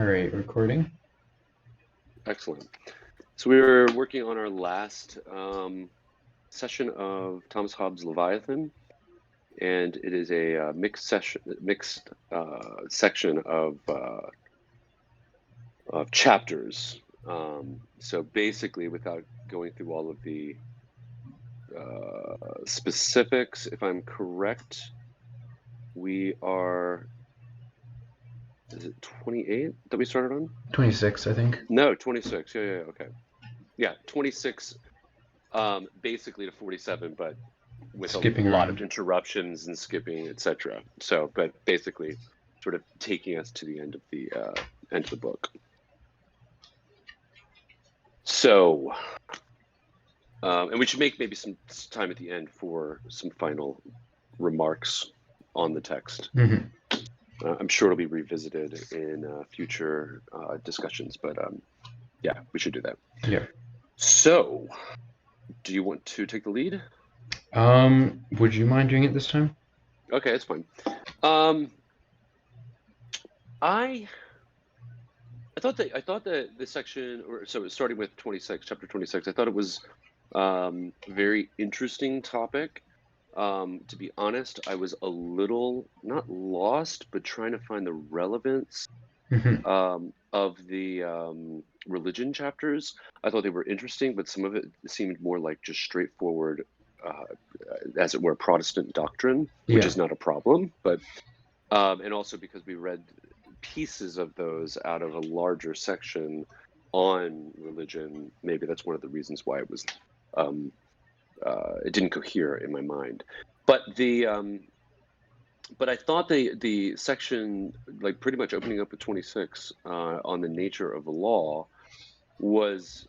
All right, recording. Excellent. So we were working on our last session of Thomas Hobbes' Leviathan, and it is a mixed section of chapters. So basically, without going through all of the specifics, if I'm correct, we are. Is it 28 that we started on? 26, I think. No, 26. Yeah, okay. Yeah, 26. Basically to 47, but with a Skipping lot of around. interruptions and skipping, etc. So, but basically, sort of taking us to the end of the book. So, and we should make maybe some time at the end for some final remarks on the text. Mm-hmm. I'm sure it'll be revisited in future discussions, but yeah, we should do that. Yeah. So, do you want to take the lead? Would you mind doing it this time? Okay, it's fine. I thought that this section, or so starting with 26, chapter 26, I thought it was very interesting topic. To be honest, I was a little not lost, but trying to find the relevance Mm-hmm. of the religion chapters. I thought they were interesting, but some of it seemed more like just straightforward, as it were, Protestant doctrine, which Yeah. is not a problem, but and also because we read pieces of those out of a larger section on religion, maybe that's one of the reasons why it was it didn't cohere in my mind. But but I thought the section, like pretty much opening up at 26 on the nature of the law was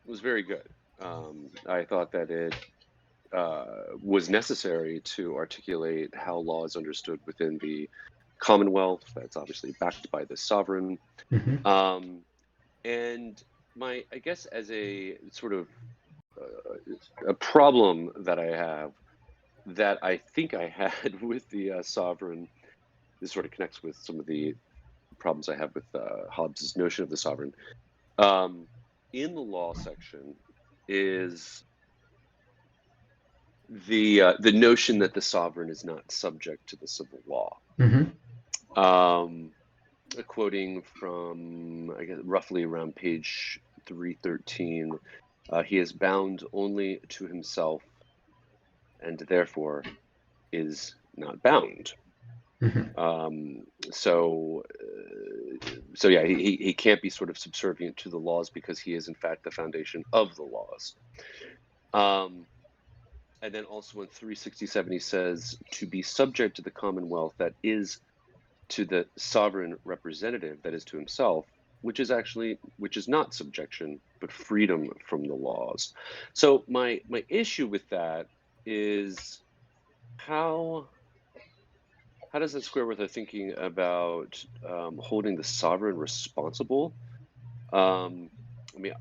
very good. I thought that it was necessary to articulate how law is understood within the Commonwealth. That's obviously backed by the sovereign. Mm-hmm. Um, and I guess as a sort of a problem that I have, that I think I had with the sovereign, this sort of connects with some of the problems I have with Hobbes's notion of the sovereign. In the law section is the notion that the sovereign is not subject to the civil law. Mm-hmm. Quoting from, I guess, roughly around page 313, he is bound only to himself and therefore is not bound. Mm-hmm. So so yeah, he can't be sort of subservient to the laws because he is in fact the foundation of the laws. And then also in 367 he says to be subject to the Commonwealth, that is to the sovereign representative, that is to himself, which is not subjection but freedom from the laws. So my issue with that is how does that square with our thinking about holding the sovereign responsible? I mean,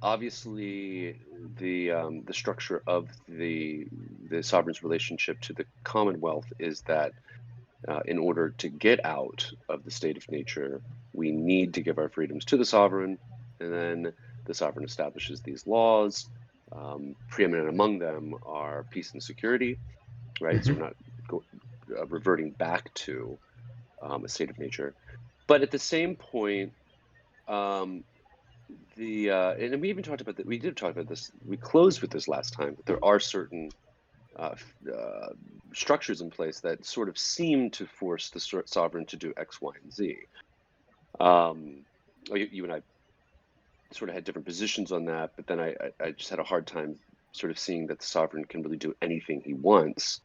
obviously, the structure of the sovereign's relationship to the Commonwealth is that in order to get out of the state of nature, we need to give our freedoms to the sovereign, and then the sovereign establishes these laws. Preeminent among them are peace and security, right? So Mm-hmm. we're not reverting back to a state of nature. But at the same point, um, and we even talked about that. We did talk about this. We closed with this last time. That there are certain uh, structures in place that sort of seem to force the sovereign to do X, Y, and Z. You and I sort of had different positions on that, but then I just had a hard time sort of seeing that the sovereign can really do anything he wants,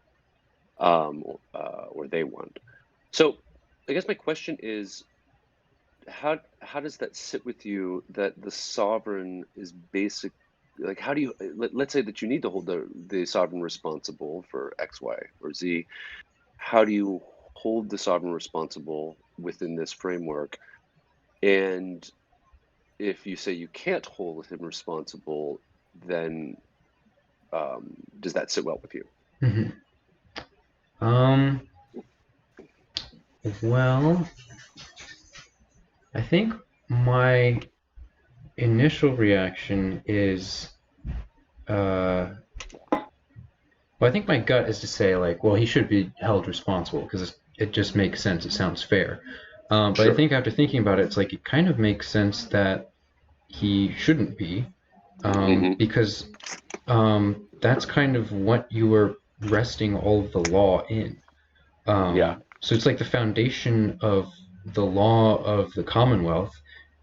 or they want. So I guess my question is, how does that sit with you, that the sovereign is basic? Like, how do you let's say that you need to hold the sovereign responsible for X, Y, or Z. How do you hold the sovereign responsible within this framework? And if you say you can't hold him responsible, then does that sit well with you? Mm-hmm. Um, well, I think my initial reaction is, uh, well, I think my gut is to say, like, well, he should be held responsible because it just makes sense. It sounds fair. But I Sure. think after thinking about it, it's like it kind of makes sense that he shouldn't be, Hmm. because that's kind of what you were resting all of the law in. Yeah. So it's like the foundation of the law of the Commonwealth,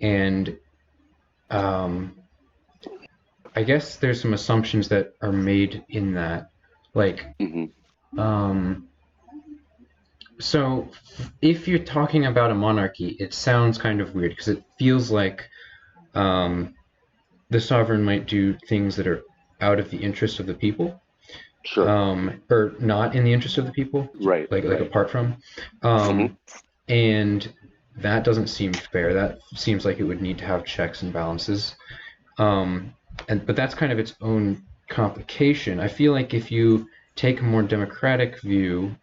and um, I guess there's some assumptions that are made in that, like, Hmm. um, so if you're talking about a monarchy, it sounds kind of weird because it feels like um, the sovereign might do things that are out of the interest of the people, Sure. or not in the interest of the people, Right. like Right. apart from, Hmm. and that doesn't seem fair. That seems like it would need to have checks and balances, um, but that's kind of its own complication. I feel like if you take a more democratic view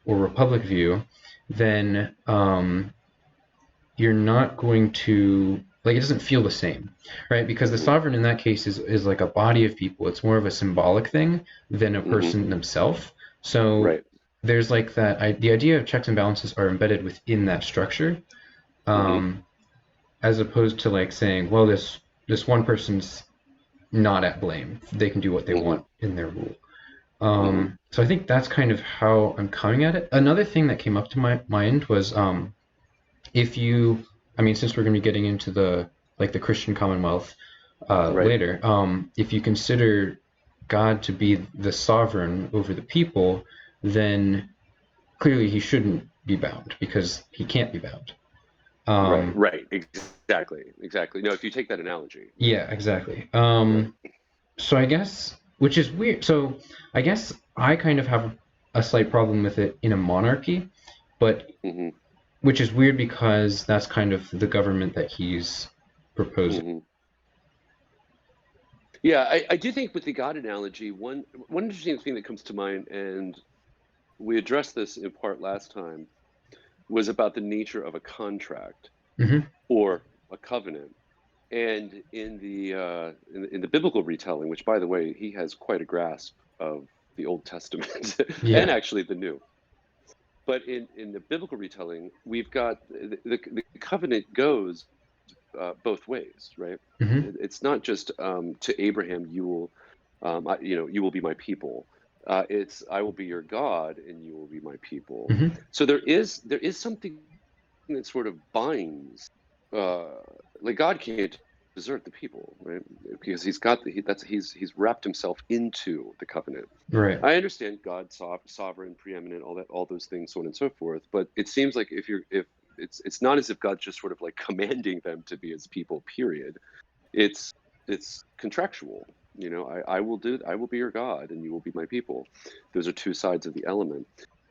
or republic view, then you're not going to, like, it doesn't feel the same, right? Because the Hmm. sovereign in that case is like a body of people. It's more of a symbolic thing than a Hmm. person themselves. So Right. there's like that. The idea of checks and balances are embedded within that structure, Hmm. um, as opposed to like saying, well, this one person's not at blame. They can do what they Hmm. want in their rule. Hmm. So I think that's kind of how I'm coming at it. Another thing that came up to my mind was, if you, I mean, since we're going to be getting into the like the Christian Commonwealth Right. later, if you consider God to be the sovereign over the people, then clearly he shouldn't be bound because he can't be bound. Right. Um, Right. Exactly. Exactly. No, if you take that analogy. yeah, exactly. Right. So I guess, which is weird. So I guess I kind of have a slight problem with it in a monarchy, but Hmm. which is weird because that's kind of the government that he's proposing. Hmm. Yeah, I do think with the God analogy, one interesting thing that comes to mind, and we addressed this in part last time, was about the nature of a contract Hmm. or a covenant. And in the biblical retelling, which by the way, he has quite a grasp of the Old Testament and Yeah. actually the New. But in the biblical retelling, we've got the covenant goes both ways, right? Hmm. It's not just to Abraham, you will be my people. It's I will be your God, and you will be my people. Hmm. So there is something that sort of binds. Uh, like God can't desert the people, right? Because he's got he's wrapped himself into the covenant. Right. I understand God sovereign, preeminent, all those things, so on and so forth. But it seems like if it's not as if God's just sort of like commanding them to be his people, period. It's contractual. I will be your God and you will be my people. Those are two sides of the element.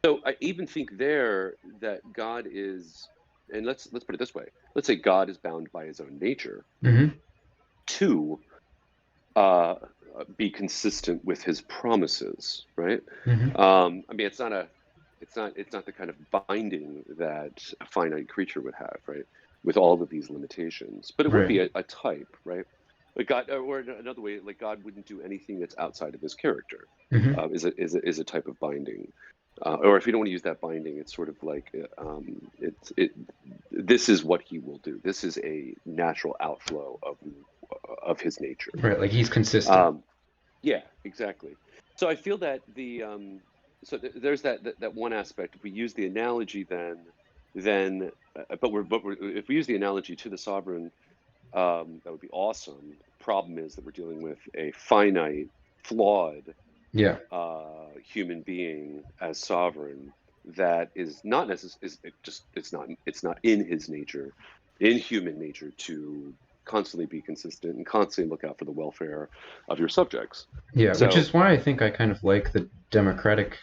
So I even think there that God is, and let's put it this way. Let's say God is bound by his own nature Hmm. to uh, be consistent with his promises, right? Hmm. I mean, it's not the kind of binding that a finite creature would have, right? With all of these limitations, but it would Right. be a type, right? Like God, or another way, like God wouldn't do anything that's outside of his character. Hmm. Is a type of binding, or if you don't want to use that binding, it's sort of like it. This is what he will do. This is a natural outflow of his nature. Right. Like he's consistent. Um, yeah, exactly. So I feel that there's that one aspect. If we use the analogy, but if we use the analogy to the sovereign, that would be awesome. Problem is that we're dealing with a finite, flawed Yeah. human being as sovereign that is not necessarily is it just it's not in his nature, in human nature to constantly be consistent and constantly look out for the welfare of your subjects. Yeah. Which So is why I think I kind of like the democratic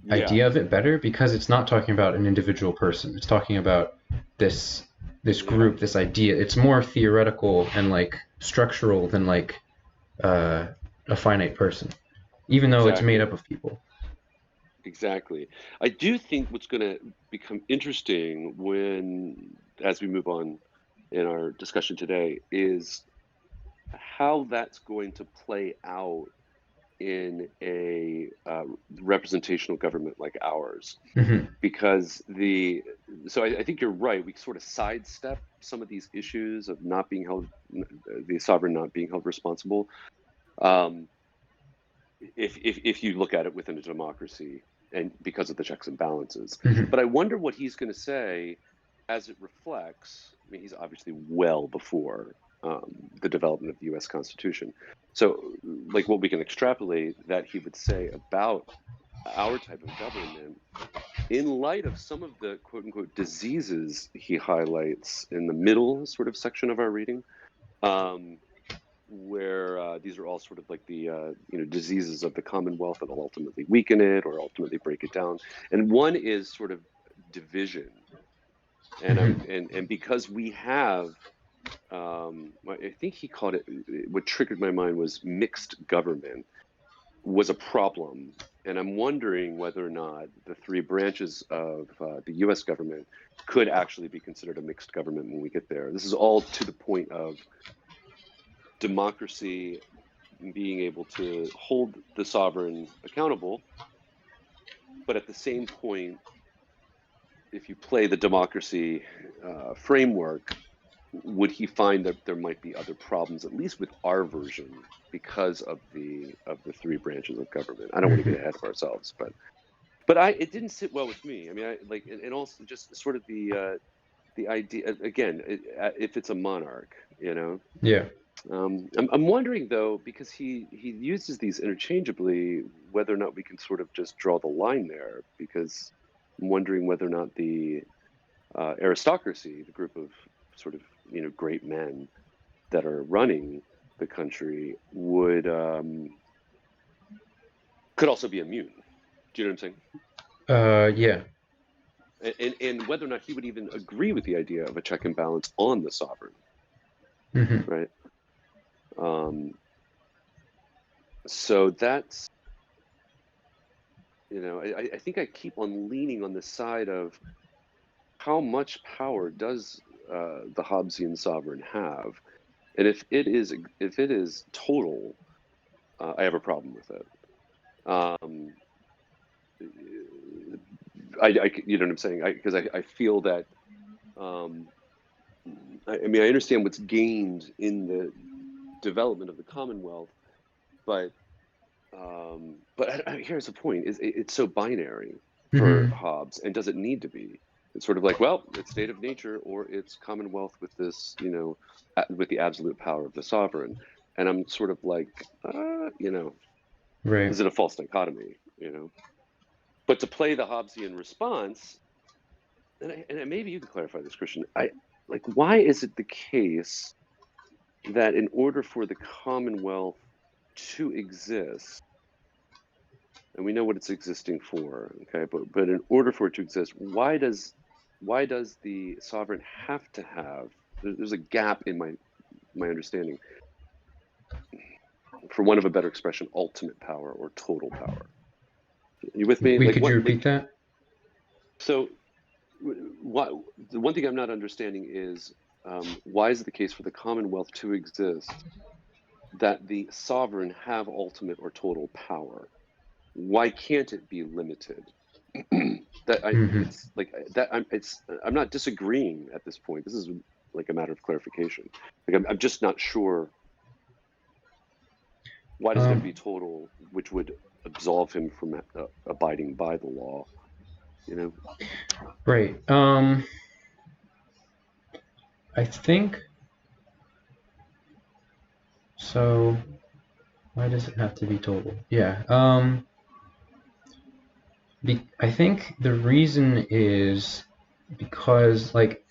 yeah, idea of it better because it's not talking about an individual person. It's talking about this this yeah, group, this idea. It's more theoretical and like structural than like uh, a finite person, even though it's made exactly. up of people. Exactly. I do think what's going to become interesting when, as we move on in our discussion today is how that's going to play out in a representational government like ours. Hmm. Because I think you're right. We sort of sidestep some of these issues of not being held, the sovereign not being held responsible. Um, if you look at it within a democracy, and because of the checks and balances. Hmm. But I wonder what he's going to say as it reflects. I mean, he's obviously well before the development of the U.S. Constitution. So, like, what we can extrapolate that he would say about our type of government in light of some of the quote unquote diseases he highlights in the middle sort of section of our reading. Um, where these are all sort of like the diseases of the Commonwealth that will ultimately weaken it or ultimately break it down. And one is sort of division, and Hmm. and because we have, I think he called it. What triggered my mind was mixed government was a problem, and I'm wondering whether or not the three branches of the U.S. government could actually be considered a mixed government when we get there. This is all to the point of democracy being able to hold the sovereign accountable, but at the same point, if you play the democracy framework, would he find that there might be other problems, at least with our version, because of the three branches of government? I don't want to Hmm. get ahead of ourselves, but it didn't sit well with me. I mean, I like, and also just sort of the idea again, if it's a monarch, you know. Yeah. I'm wondering though, because he uses these interchangeably, whether or not we can sort of just draw the line there. Because I'm wondering whether or not the aristocracy, the group of sort of great men that are running the country, would could also be immune. Do you know what I'm Yeah. saying? And whether or not he would even agree with the idea of a check and balance on the sovereign, Hmm. right? Um, so that's I think I keep on leaning on the side of how much power does the Hobbesian sovereign have, and if it is total, I have a problem with it. Um, you know what I'm saying? Because I feel that um, I mean I understand what's gained in the development of the Commonwealth, but here's the point: is it's so binary for Hmm. Hobbes, and does it need to be? It's sort of like, well, it's state of nature, or it's Commonwealth with this, with the absolute power of the sovereign. And I'm sort of like, Right. is it a false dichotomy? But to play the Hobbesian response, and maybe you can clarify this, Christian. Why is it the case that in order for the Commonwealth to exist, and we know what it's existing for, okay, but in order for it to exist, why does the sovereign have to have, there's a gap in my understanding, for want of a better expression, ultimate power or total power? You with me? Wait, Like could you what, repeat that? so what, the one thing I'm not understanding is, why is it the case for the Commonwealth to exist that the sovereign have ultimate or total power? Why can't it be limited? Hmm. It's like that. I'm not disagreeing at this point. This is like a matter of clarification. Like I'm just not sure, why does it have to Um, be total, which would absolve him from abiding by the law? You know. right. I think so. Why does it have to be total? Yeah. I think the reason is because, like,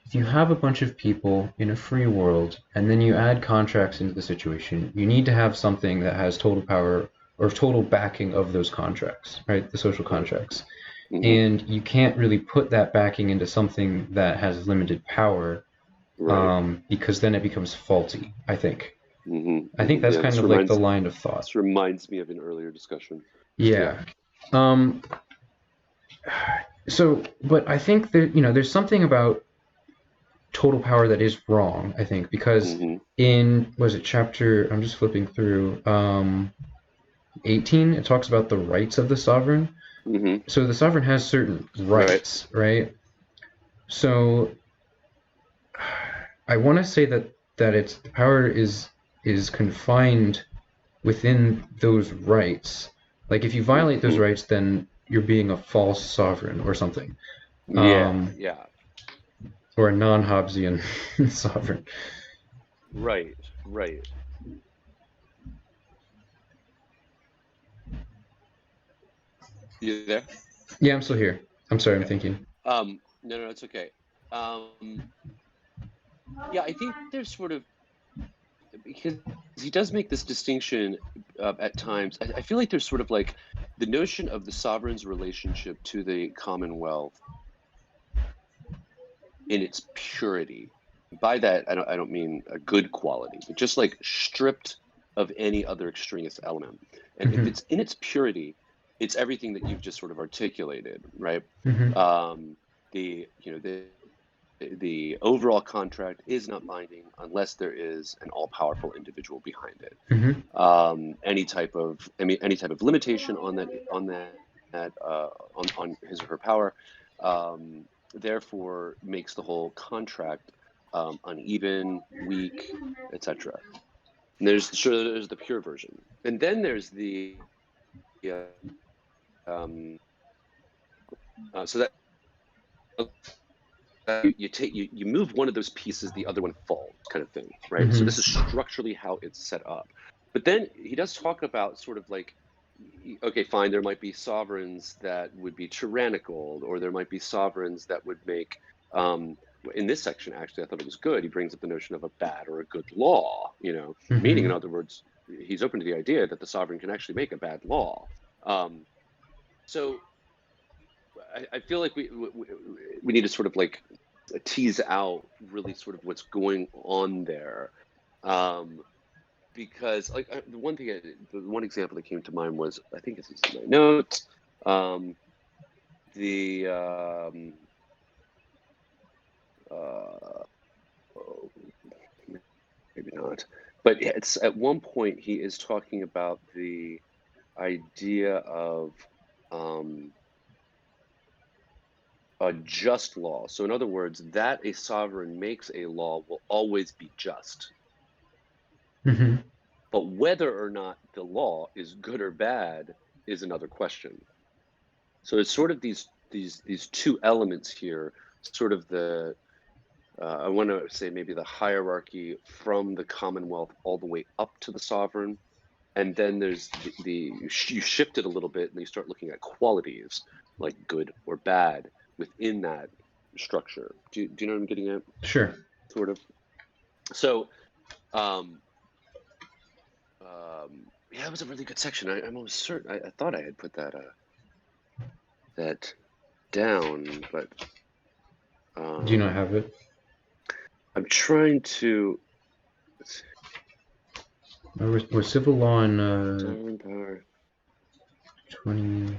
if you have a bunch of people in a free world and then you add contracts into the situation, you need to have something that has total power or total backing of those contracts, right? The social Right. contracts. Hmm. And you can't really put that backing into something that has limited power, Right. because then it becomes faulty, I think. Hmm. I think Hmm. that's Yeah. kind This of like the reminds line of thought. this reminds me of an earlier discussion. Yeah. Yeah. Um, but I think that, there's something about total power that is wrong, I think, because Hmm. in, was it chapter, I'm just flipping through, 18, it talks about the rights of the sovereign. Hmm. So the sovereign has certain Right. rights, right? So I want to say that its power is confined within those rights. Like if you violate those Hmm. rights, then you're being a false sovereign or something, Yeah. Yeah. or a non-Hobbesian sovereign. Right. Right. You there? Yeah, I'm still here. I'm sorry, I'm Okay. thinking. No, no, it's okay. Um, yeah, I think there's sort of, because he does make this distinction at times. I feel like there's sort of like the notion of the sovereign's relationship to the Commonwealth in its purity. By that, I don't mean a good quality, but just like stripped of any other extraneous element. And if Hmm. it's in its purity, it's everything that you've just sort of articulated, right? Hmm. The you know the overall contract is not binding unless there is an all-powerful individual behind it. Hmm. Any type of limitation on on his or her power, um, therefore makes the whole contract uneven, weak, etc. And there's the pure version, and then there's the uh, um, so that you move one of those pieces, the other one falls, kind of thing, right? So Hmm. this is structurally how it's set up. But then he does talk about sort of like, okay, fine, there might be sovereigns that would be tyrannical, or there might be sovereigns that would make. In this section, actually, I thought it was good. He brings up the notion of a bad or a good law. Meaning, in Hmm. other words, he's open to the idea that the sovereign can actually make a bad law. Um, so I feel like we need to sort of like tease out really sort of what's going on there, um, because like the one example that came to mind was, I think it's in my notes, um, the uh, oh, maybe not, but it's at one point he is talking about the idea of um, a just law. So, in other words, that a sovereign makes a law will always be just. Hmm. But whether or not the law is good or bad is another question. So it's sort of these two elements here, sort of the I want to say maybe the hierarchy from the Commonwealth all the way up to the sovereign, and then there's you shift it a little bit and you start looking at qualities like good or bad within that structure. Do you know what I'm getting at? Sure. Sort of. So, um, yeah, that was a really good section. I'm almost certain. I thought I had put that down, but Do you not um, have it? I'm trying to. Let's see, Was civil law in sovereign power. 20?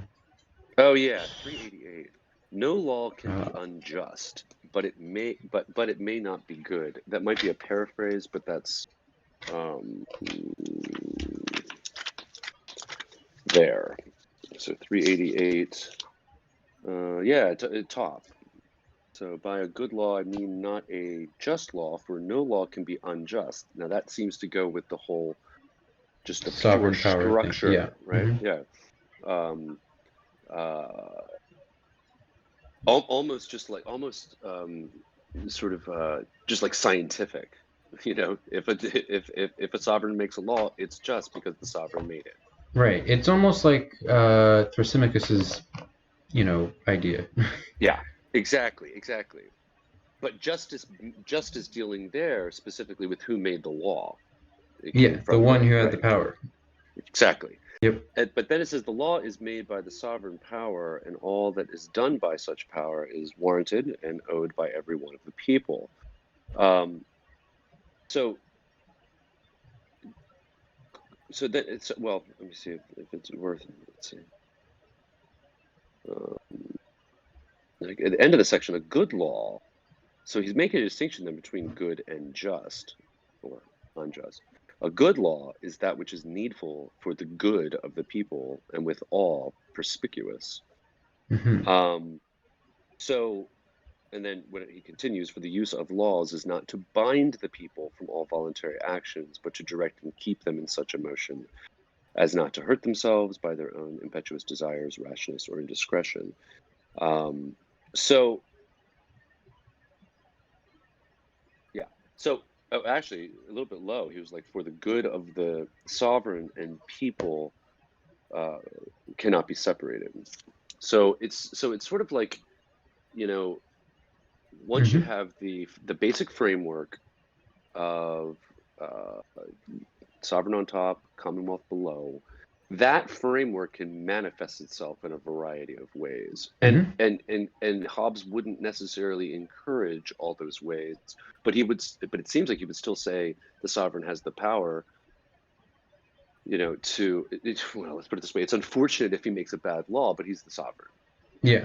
Oh yeah, 388. No law can be Uh, unjust, but it may not be good. That might be a paraphrase, but that's um, there. So 388. Yeah, top. So by a good law, I mean not a just law, for no law can be unjust. Now that seems to go with the whole, just the pure sovereign power thing. Yeah. structure, right? Hmm. Yeah. Um, uh, almost just like sort of just like scientific. If a sovereign makes a law, it's just because the sovereign made it. Right. It's almost like Thrasymachus's, idea. Yeah, exactly, exactly. But justice dealing there specifically with who made the law. It came Yeah, the from one the who had the right. power. Exactly. Yep. But then it says the law is made by the sovereign power, and all that is done by such power is warranted and owed by every one of the people. Um, so, so that it's, well. Let me see if it's worth. Let's see. Like at the end of the section, a good law So he's making a distinction then between good and just, or unjust. A good law is that which is needful for the good of the people and withal perspicuous. Hmm. So, and then when he continues, for the use of laws is not to bind the people from all voluntary actions, but to direct and keep them in such a motion as not to hurt themselves by their own impetuous desires, rashness, or indiscretion. So, yeah. So, oh, actually, a little bit low. He was like, for the good of the sovereign and people cannot be separated. So it's sort of like, you know, once you Hmm. have the basic framework of uh, sovereign on top, Commonwealth below, that framework can manifest itself in a variety of ways. And Hmm. Hobbes wouldn't necessarily encourage all those ways, but he would. But it seems like he would still say the sovereign has the power. Well, let's put it this way: it's unfortunate if he makes a bad law, but he's the sovereign. Yeah.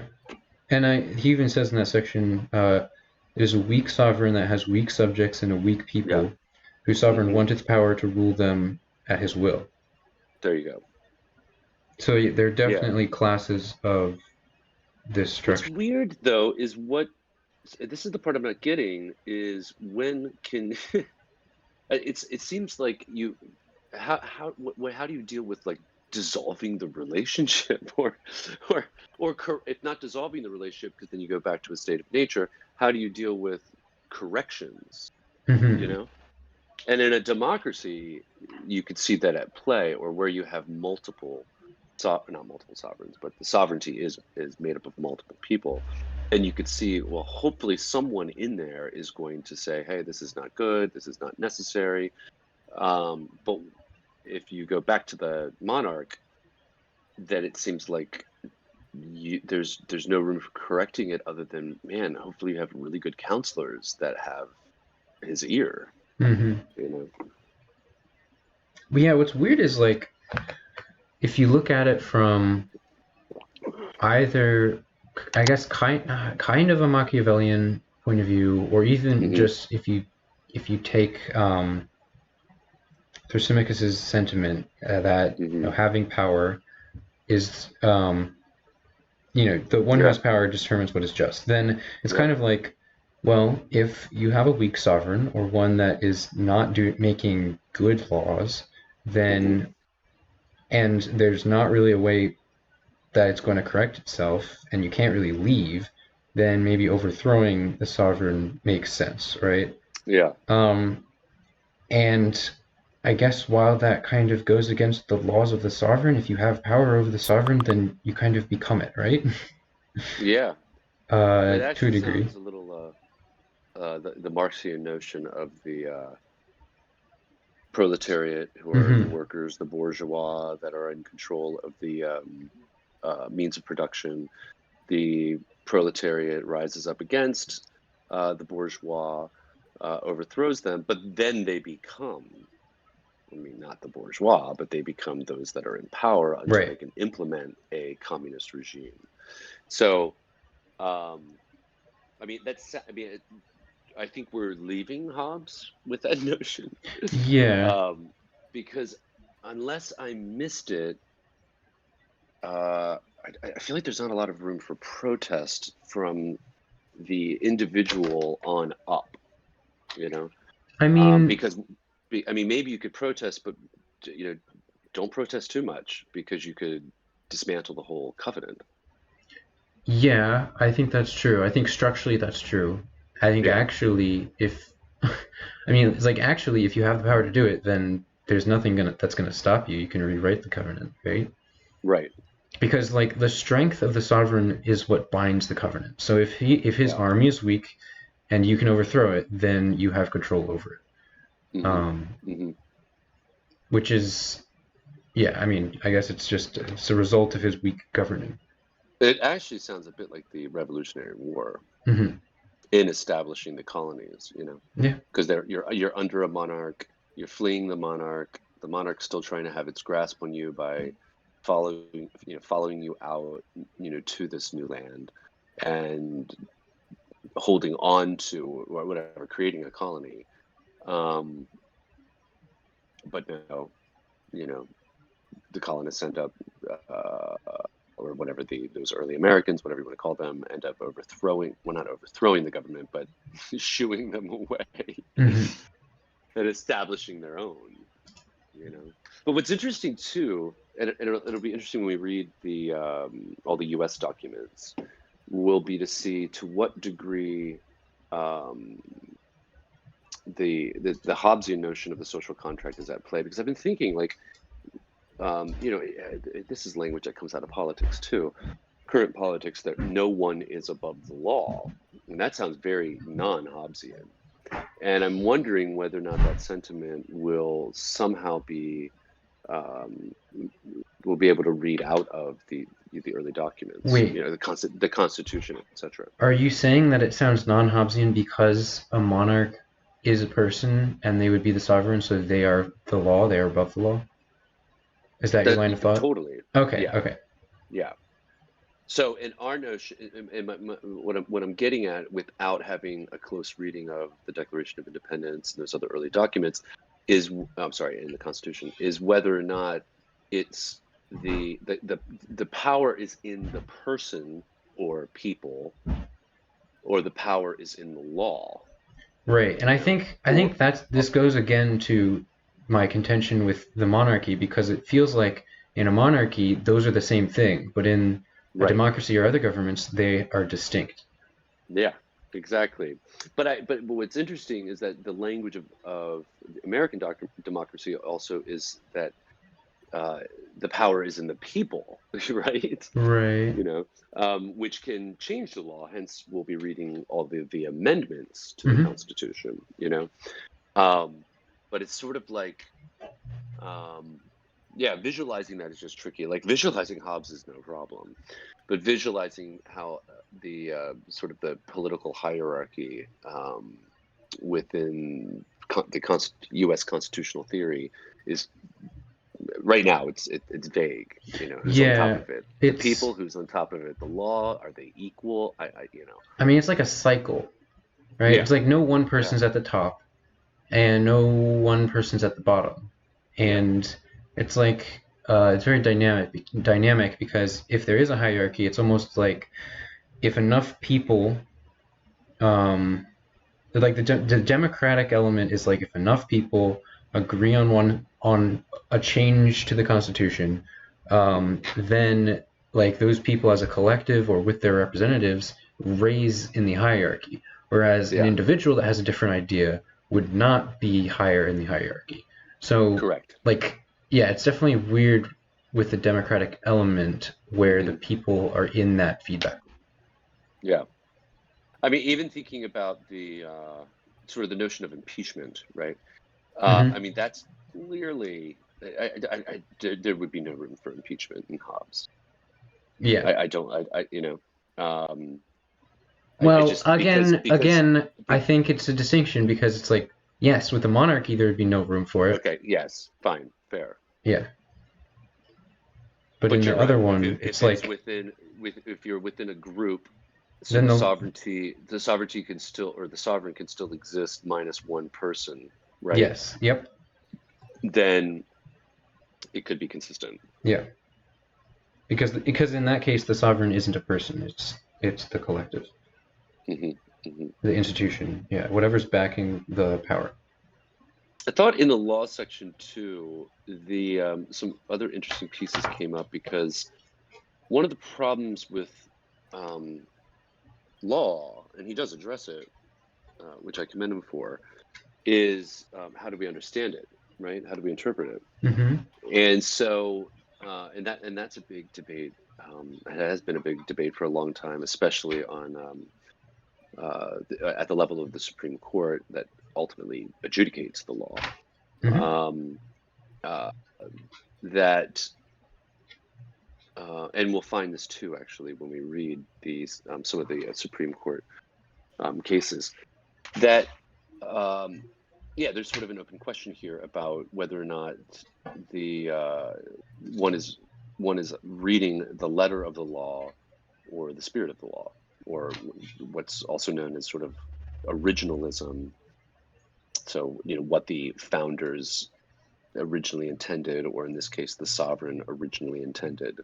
And he even says in that section, it is a weak sovereign that has weak subjects and a weak Yeah. people, whose sovereign Hmm. wanteth power to rule them at his will. There you go. So there are Yeah. definitely classes of this What's structure. weird though is what this is the part I'm not getting is when can it seems like you how do you deal with like dissolving the relationship if not dissolving the relationship because then you go back to a state of nature, how do you deal with corrections, you Hmm. know? And in a democracy, you could see that at play, or where you have multiple, not multiple sovereigns, but the sovereignty is made up of multiple people, and you could see, well, hopefully someone in there is going to say, "Hey, this is not good. This is not necessary." But if you go back to the monarch, then it seems like there's no room for correcting it other than, man, hopefully you have really good counselors that have his ear, Hmm. you know. But yeah, what's weird is like if you look at it from either, I guess, kind of a Machiavellian point of view, or even Hmm. just if you take Thrasymachus's sentiment that Hmm. having power is the one who Yeah. has power determines what is just. Then it's Yep. kind of like, well, if you have a weak sovereign or one that is not making good laws, Hmm. then and there's not really a way that it's going to correct itself, and you can't really leave, then maybe overthrowing the sovereign makes sense, right? Yeah. Um, and I guess while that kind of goes against the laws of the sovereign, if you have power over the sovereign, then you kind of become it, right? Yeah. It To a actually degree. sounds a little the Marxian notion of the proletariat, who are the Hmm. workers, the bourgeois that are in control of the means of production. The proletariat rises up against the bourgeois, overthrows them, but then they become, I mean, not the bourgeois, but they become those that are in power until Right. they can implement a communist regime. So, um, I mean, I think we're leaving Hobbes with that notion, Yeah. um, because unless I missed it, I feel like there's not a lot of room for protest from the individual on up, you know, I mean, because I mean, maybe you could protest, but you know, don't protest too much because you could dismantle the whole covenant. yeah, I think that's true. I think structurally that's true. I think Yeah, actually, if I mean, it's like actually, if you have the power to do it, then there's nothing that's gonna stop you. You can rewrite the covenant, right? right. Because like the strength of the sovereign is what binds the covenant. So if his Yeah. army is weak and you can overthrow it, then you have control over it. Hmm. Um, Hmm. which is yeah. I mean, I guess it's a result of his weak governing. It actually sounds a bit like the Revolutionary War Hmm. in establishing the colonies, you know, Yeah. because you're under a monarch, you're fleeing the monarch's still trying to have its grasp on you by following you out, to this new land, and holding on to, or whatever, creating a colony. But no, the colonists end up, or whatever, those early Americans, whatever you want to call them, end up not overthrowing the government, but shooing them away Mm-hmm. and establishing their own. But what's interesting too, and it'll be interesting when we read all the U.S. documents, will be to see to what degree the Hobbesian notion of the social contract is at play. Because I've been thinking, like, this is language that comes out of politics too, current politics, that no one is above the law, and that sounds very non-Hobbesian. And I'm wondering whether or not that sentiment will somehow be we'll be able to read out of the early documents. Wait. The Constitution, etc. Are you saying that it sounds non-Hobbesian because a monarch is a person and they would be the sovereign, so they are the law, they are above the law? Is that your line of thought? Totally. Okay. Yeah. Okay. Yeah. So in our notion, what I'm getting at, without having a close reading of the Declaration of Independence and those other early documents, in the Constitution, is whether or not it's the power is in the person or people, or the power is in the law. Right. And I think this goes again to my contention with the monarchy, because it feels like in a monarchy those are the same thing, but in a democracy or other governments they are distinct. Yeah, exactly. But what's interesting is that the language of American democracy also is that the power is in the people, right? Right. Which can change the law. Hence, we'll be reading all the amendments to the Constitution. But it's sort of like, visualizing that is just tricky. Like, visualizing Hobbes is no problem, but visualizing how the sort of the political hierarchy within the U.S. constitutional theory is, right now, it's vague. Who's on top of it? The people. Who's on top of it? The law. Are they equal? I mean, it's like a cycle, right? Yeah. It's like no one person's at the top, and no one person's at the bottom, and it's like it's very dynamic because if there is a hierarchy, it's almost like if enough people, like the democratic element is like if enough people agree on a change to the Constitution, then like those people as a collective or with their representatives raise in the hierarchy, whereas an individual that has a different idea would not be higher in the hierarchy. So correct. Like, yeah, it's definitely weird with the democratic element where the people are in that feedback. Yeah. I mean, even thinking about the sort of the notion of impeachment, right? I mean, that's clearly, there would be no room for impeachment in Hobbes. Yeah. Again, I think it's a distinction because it's like, yes, with the monarchy, there would be no room for it. Okay, yes, fine, fair. Yeah. But in the other one, it's like, if you're within a group, so the sovereignty can still, or the sovereign can still exist minus one person, right? Yes. Yep. Then it could be consistent. Yeah. Because in that case, the sovereign isn't a person; it's the collective, the institution. Yeah, whatever's backing the power. I thought in the law section too, some other interesting pieces came up, because one of the problems with law, and he does address it, which I commend him for, is how do we understand it, right? How do we interpret it? And so, and that's a big debate. It has been a big debate for a long time, especially on at the level of the Supreme Court that ultimately adjudicates the law. And we'll find this too, actually, when we read these some of the Supreme Court cases, that there's sort of an open question here about whether or not the one is reading the letter of the law or the spirit of the law, or what's also known as sort of originalism. So, what the founders originally intended, or in this case, the sovereign originally intended,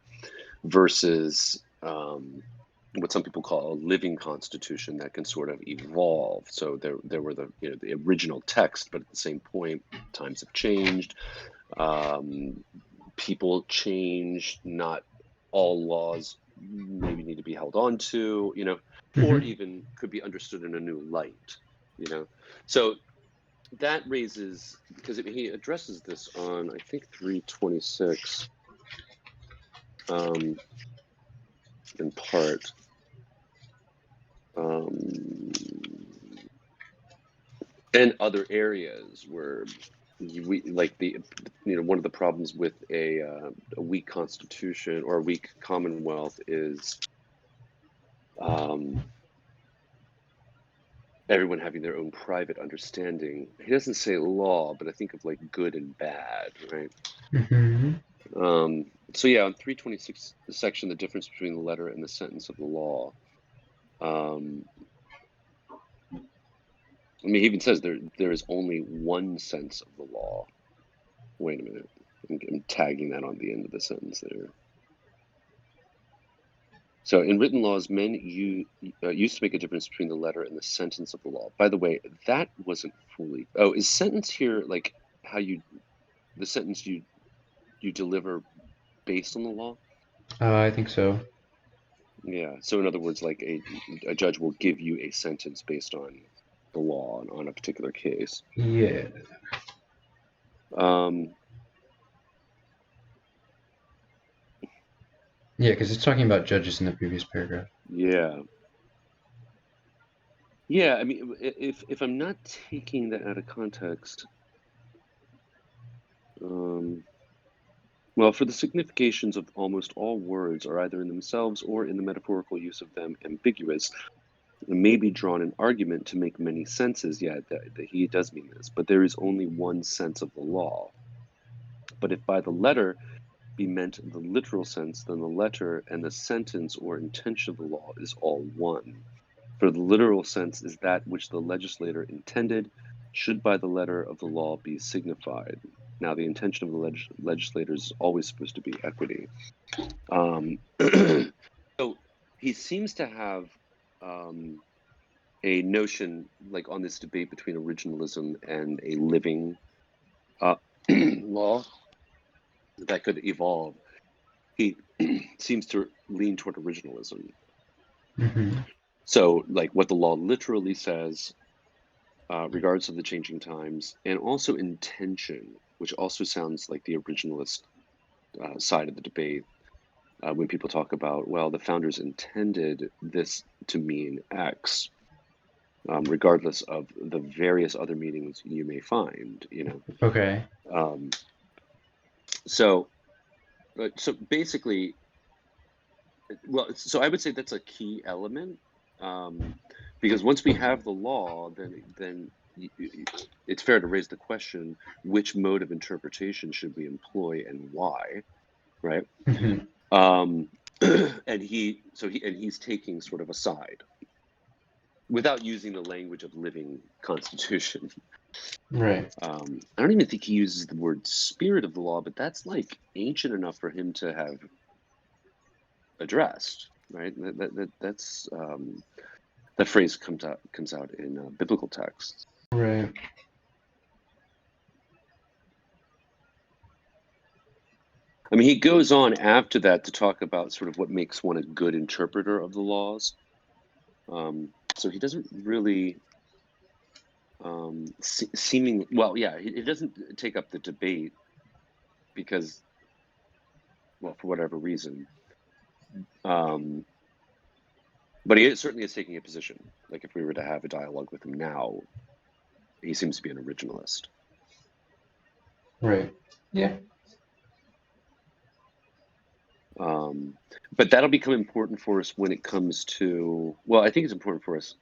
versus what some people call a living constitution that can sort of evolve. So there were the original text, but at the same point, times have changed, people change, not all laws maybe need to be held on to, or even could be understood in a new light, So that raises, because he addresses this on, I think, 326, in part. And other areas where we like one of the problems with a weak constitution or a weak commonwealth is everyone having their own private understanding. He doesn't say law, but I think of like good and bad, right? So yeah, on 326, the section, the difference between the letter and the sentence of the law. I mean, he even says there is only one sense of the law. Wait a minute. I'm tagging that on the end of the sentence there. So in written laws, men used to make a difference between the letter and the sentence of the law. By the way, that wasn't fully... Oh, is sentence here like how the sentence you deliver based on the law? I think so. Yeah. So in other words, like a judge will give you a sentence based on the law on a particular case. Yeah. Yeah, because it's talking about judges in the previous paragraph. Yeah. Yeah, I mean, if I'm not taking that out of context, well, for the significations of almost all words are either in themselves or in the metaphorical use of them ambiguous. It may be drawn an argument to make many senses. Yeah, that he does mean this, but there is only one sense of the law. But if by the letter be meant the literal sense, then the letter and the sentence or intention of the law is all one. For the literal sense is that which the legislator intended should by the letter of the law be signified. Now, the intention of the legislator is always supposed to be equity. So he seems to have a notion, like on this debate between originalism and a living law that could evolve. He seems to lean toward originalism. So, like what the law literally says, regardless of the changing times, and also intention, which also sounds like the originalist side of the debate. When people talk about, well, the founders intended this to mean X, regardless of the various other meanings you may find, Okay. So basically, well, so I would say that's a key element, because once we have the law, then it's fair to raise the question: which mode of interpretation should we employ and why, right? And he's taking sort of a side without using the language of living constitution. Right. I don't even think he uses the word spirit of the law, but that's like ancient enough for him to have addressed, right? That's that phrase comes out in biblical texts. Right. I mean, he goes on after that to talk about sort of what makes one a good interpreter of the laws. So he doesn't really seeming well. Yeah, he doesn't take up the debate because, well, for whatever reason. But he certainly is taking a position. Like if we were to have a dialogue with him now, he seems to be an originalist. Right. Yeah. But that'll become important for us when it comes to, well, I think it's important for us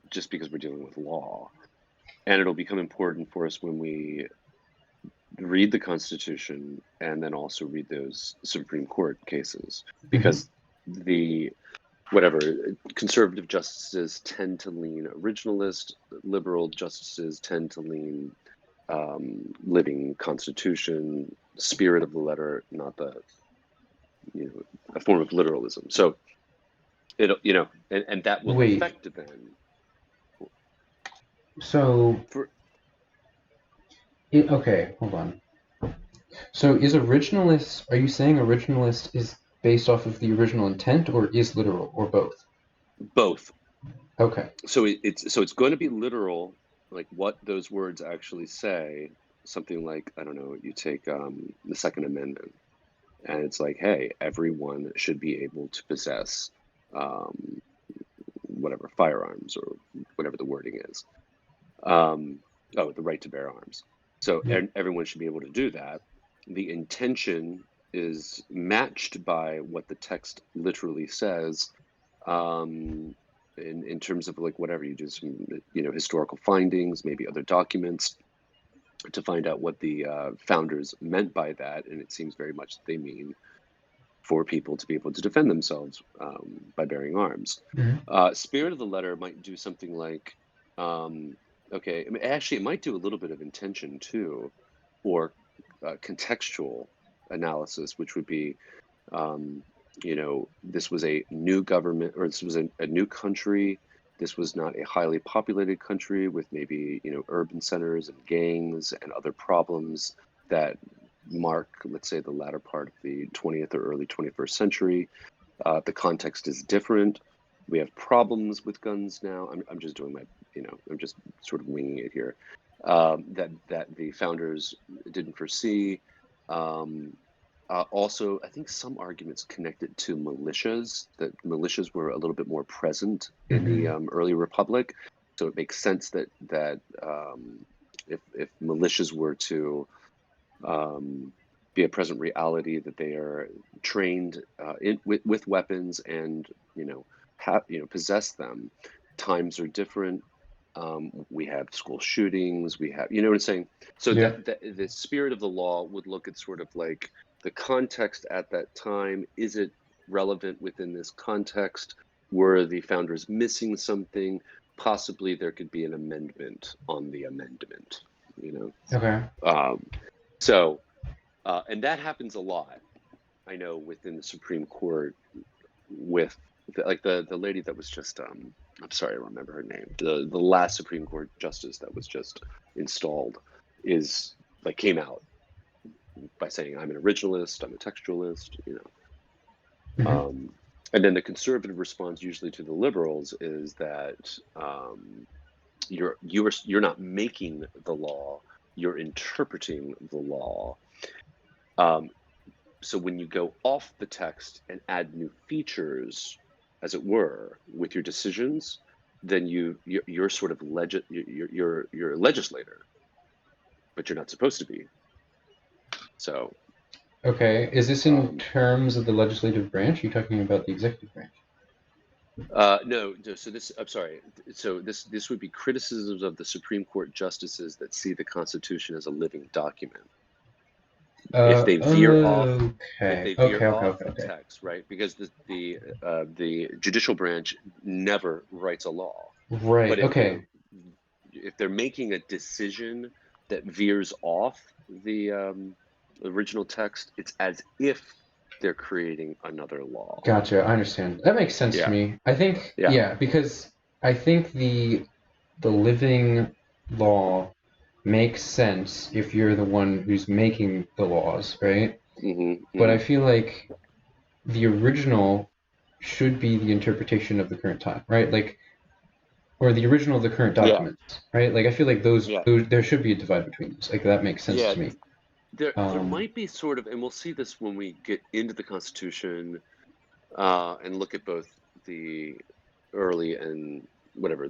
just because we're dealing with law. And it'll become important for us when we read the Constitution and then also read those Supreme Court cases. Because whatever, conservative justices tend to lean originalist, liberal justices tend to lean living constitution, spirit of the letter, not the, a form of literalism. So it, and that will Wait, affect then. so For okay, hold on. So is originalist, are you saying originalist is based off of the original intent or is literal or both? both. Okay. So it's going to be literal, like what those words actually say. Something like, I don't know, you take the Second Amendment, and it's like, hey, everyone should be able to possess whatever firearms or whatever the wording is. The right to bear arms. So Yeah. everyone should be able to do that. The intention is matched by what the text literally says. In terms of like whatever you do, some historical findings, maybe other documents, to find out what the founders meant by that, and it seems very much that they mean for people to be able to defend themselves by bearing arms. Spirit of the letter might do something like, okay, I mean, actually, it might do a little bit of intention too, or contextual analysis, which would be, this was a new government, or this was a new country. This was not a highly populated country with maybe, urban centers and gangs and other problems that mark, let's say, the latter part of the 20th or early 21st century. The context is different. We have problems with guns now. I'm just doing my, I'm just sort of winging it here. That the founders didn't foresee. Also, I think some arguments connected to militias, that militias were a little bit more present in the early republic. So it makes sense that if militias were to be a present reality, that they are trained with weapons and possess them. Times are different. We have school shootings. We have, what I'm saying. So Yeah. that the spirit of the law would look at sort of like the context at that time. Is it relevant within this context? Were the founders missing something? Possibly there could be an amendment on the amendment. Okay. So, and that happens a lot, I know, within the Supreme Court with the lady that was just, I'm sorry, I don't remember her name. The last Supreme Court justice that was just installed is like came out by saying, I'm an originalist, I'm a textualist, and then the conservative response usually to the liberals is that you're not making the law, you're interpreting the law. So when you go off the text and add new features, as it were, with your decisions, then you're sort of you're a legislator, but you're not supposed to be. So Okay. Is this in terms of the legislative branch? Are you talking about the executive branch? no. So this, I'm sorry. So this would be criticisms of the Supreme Court justices that see the Constitution as a living document. If they veer off, Okay. Okay. the text, right? Because the judicial branch never writes a law. Right. But Okay. if they're making a decision that veers off the original text, it's as if they're creating another law. Gotcha. I understand. That makes sense to Yeah, me. I think, yeah, yeah, because I think the living law makes sense if you're the one who's making the laws, right? But I feel like the original should be the interpretation of the current time, right? Like, or the original of the current yeah, documents, right? Like, I feel like yeah, those there should be a divide between those. Like, that makes sense yeah. to me. There might be sort of, and we'll see this when we get into the Constitution and look at both the early and whatever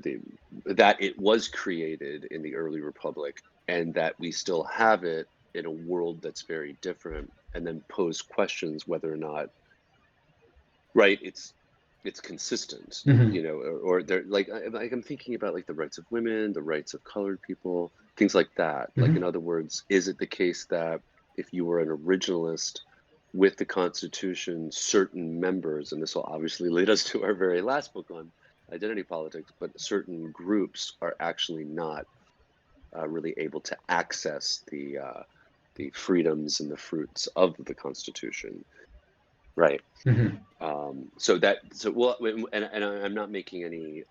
that it was created in the early republic, and that we still have it in a world that's very different, and then pose questions whether or not, right, it's consistent, Mhm. or they're like I'm thinking about like the rights of women, the rights of colored people, things like that. Like, in Mhm. other words, is it the case that if you were an originalist with the Constitution, certain members, and this will obviously lead us to our very last book on identity politics, but certain groups are actually not really able to access the freedoms and the fruits of the Constitution, right? Mm-hmm. And I'm not making any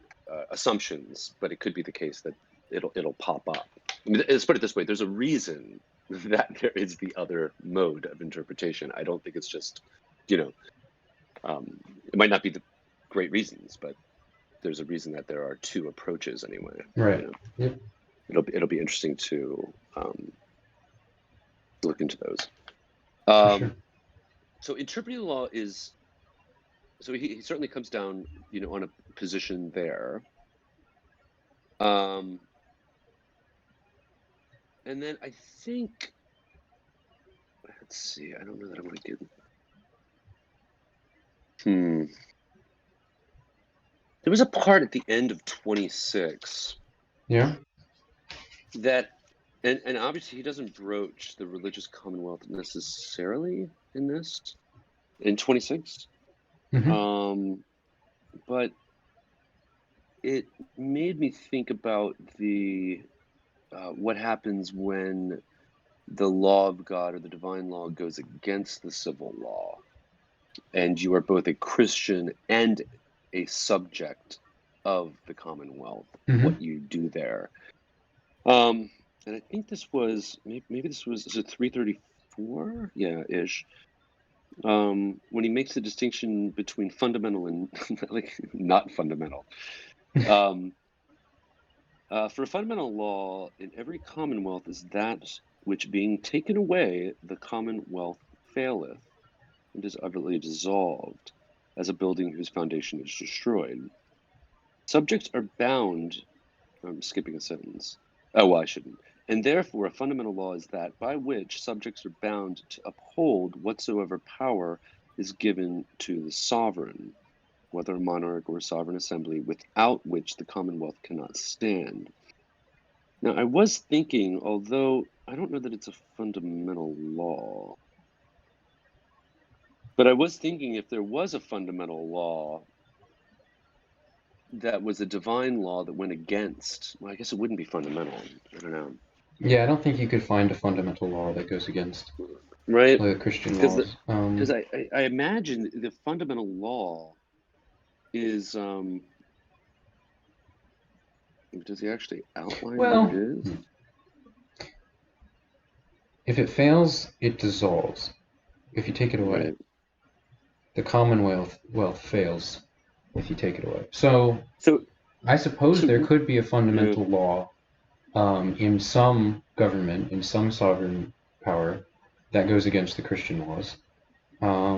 assumptions, but it could be the case that it'll pop up. I mean, let's put it this way: there's a reason that there is the other mode of interpretation. I don't think it's just, it might not be the great reasons, but there's a reason that there are two approaches anyway. Right. You know? Yep. It'll be interesting to look into those. Sure. So interpreting the law is, so he certainly comes down, on a position there. And then I think, let's see, I don't know that I want to give. There was a part at the end of 26. Yeah. That, and obviously he doesn't broach the religious commonwealth necessarily in this, in 26. Mm-hmm. But it made me think about the what happens when the law of God or the divine law goes against the civil law, and you are both a Christian and a subject of the Commonwealth. Mm-hmm. What you do there, and I think this was maybe this was, is it 334? Yeah, ish. When he makes the distinction between fundamental and like not fundamental. For a fundamental law in every commonwealth is that which being taken away, the commonwealth faileth and is utterly dissolved, as a building whose foundation is destroyed. Subjects are bound, I'm skipping a sentence. Oh, well, I shouldn't. And therefore, a fundamental law is that by which subjects are bound to uphold whatsoever power is given to the sovereign, whether a monarch or a sovereign assembly, without which the commonwealth cannot stand. Now, I was thinking, although I don't know that it's a fundamental law, but I was thinking if there was a fundamental law that was a divine law that went against, well, I guess it wouldn't be fundamental. I don't know. Yeah, I don't think you could find a fundamental law that goes against Right? the Christian Because laws. because I imagine the fundamental law is, does he actually outline what it Well, is? if it fails, it dissolves. If you take it away, Right. the Commonwealth fails if you take it away. So So, I suppose there could be a yeah. fundamental law in some government, in some sovereign power, that goes against the Christian laws. Well,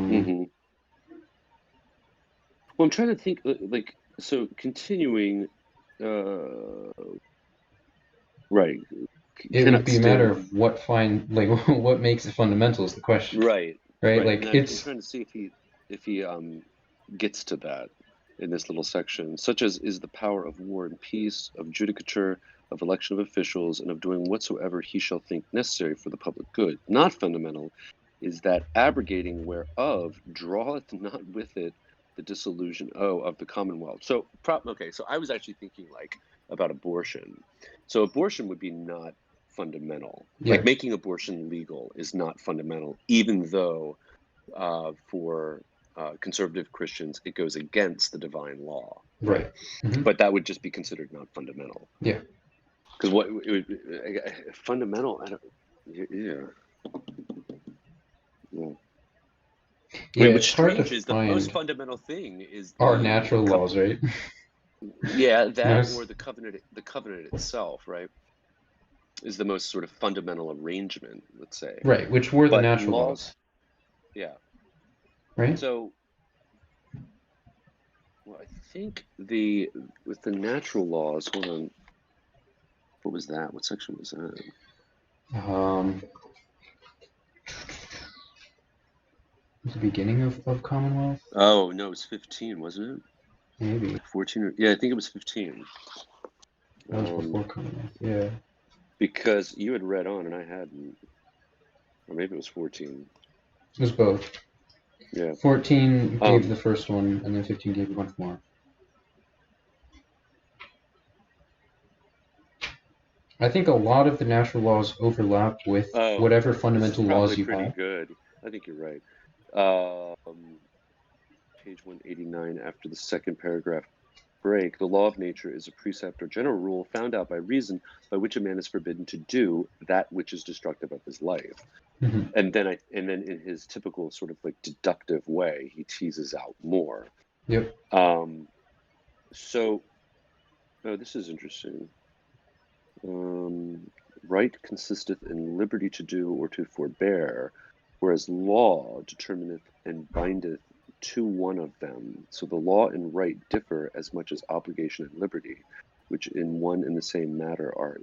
I'm trying to think, like, so continuing, right, It would cannot be a matter stand, of what what makes it fundamental is the question, right, right? right, and Like I'm it's trying to see if he gets to that in this little section, such as is the power of war and peace, of judicature, of election of officials, and of doing whatsoever he shall think necessary for the public good. Not fundamental is that abrogating whereof draweth not with it the dissolution of the commonwealth. So okay, so I was actually thinking like about abortion. So abortion would be not fundamental. yeah, Like making abortion legal is not fundamental, even though for conservative Christians it goes against the divine law, right? right. Hmm. But that would just be considered not fundamental. Yeah. Because what it would, fundamental? I don't. Yeah. Yeah. I Yeah, mean, it's what's hard to strange is the most find fundamental thing is our the natural laws, right? yeah, that or Most, the covenant itself, right, is the most sort of fundamental arrangement, let's say. right, which were the But natural laws, laws, yeah. right? So, well, I think with the natural laws, hold on, what was that? What section was that? Um, the beginning of Commonwealth, Oh no, it was 15, wasn't it? maybe. Like 14 or, yeah, I think it was 15. That was before Commonwealth. Yeah. Because you had read on and I hadn't, or maybe it was 14. It was both. Yeah. 14 gave the first one, and then 15 gave a bunch more. I think a lot of the natural laws overlap with whatever This is fundamental probably laws you pretty have. good. I think you're right. Page 189, after the second paragraph break, the law of nature is a precept or general rule found out by reason by which a man is forbidden to do that which is destructive of his life. Mm-hmm. And then in his typical sort of like deductive way, he teases out more. Yep. So, this is interesting. Right consisteth in liberty to do or to forbear, whereas law determineth and bindeth to one of them. So the law and right differ as much as obligation and liberty, which in one and the same matter are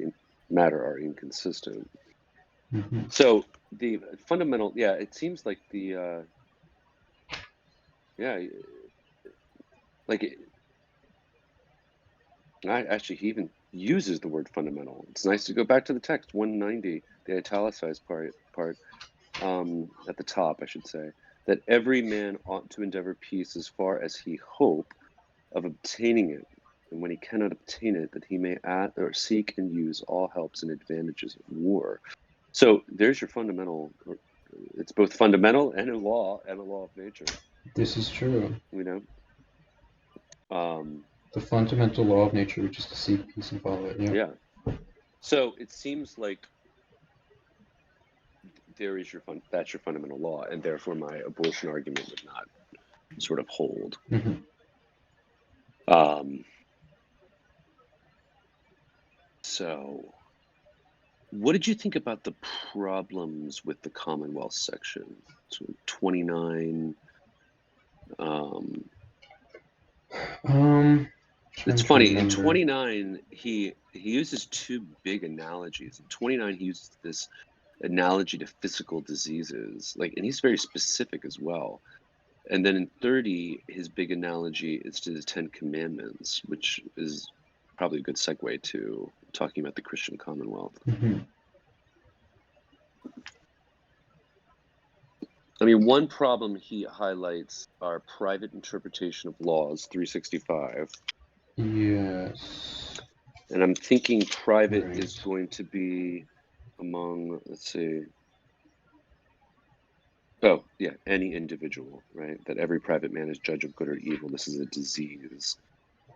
inconsistent. Mm-hmm. So the fundamental, it seems like the like he even uses the word fundamental. It's nice to go back to the text 190, the italicized part at the top, I should say, that every man ought to endeavor peace as far as he hope of obtaining it, and when he cannot obtain it, that he may or seek and use all helps and advantages of war. So there's your fundamental. It's both fundamental and a law of nature. This is true. You know. The fundamental law of nature, which is to seek peace and follow it. Yeah. So it seems like that's your fundamental law, and therefore my abortion argument would not sort of hold. Mm-hmm. So what did you think about the problems with the Commonwealth section? So 29. It's funny. In 29, he uses two big analogies. In 29, he uses this analogy to physical diseases, and he's very specific as well. And then in 30, his big analogy is to the 10 Commandments, which is probably a good segue to talking about the Christian Commonwealth. Mm-hmm. I mean, one problem he highlights are private interpretation of laws, 365. Yes. And I'm thinking private is going to be among, let's see. Oh, yeah, any individual, right? That every private man is judge of good or evil. This is a disease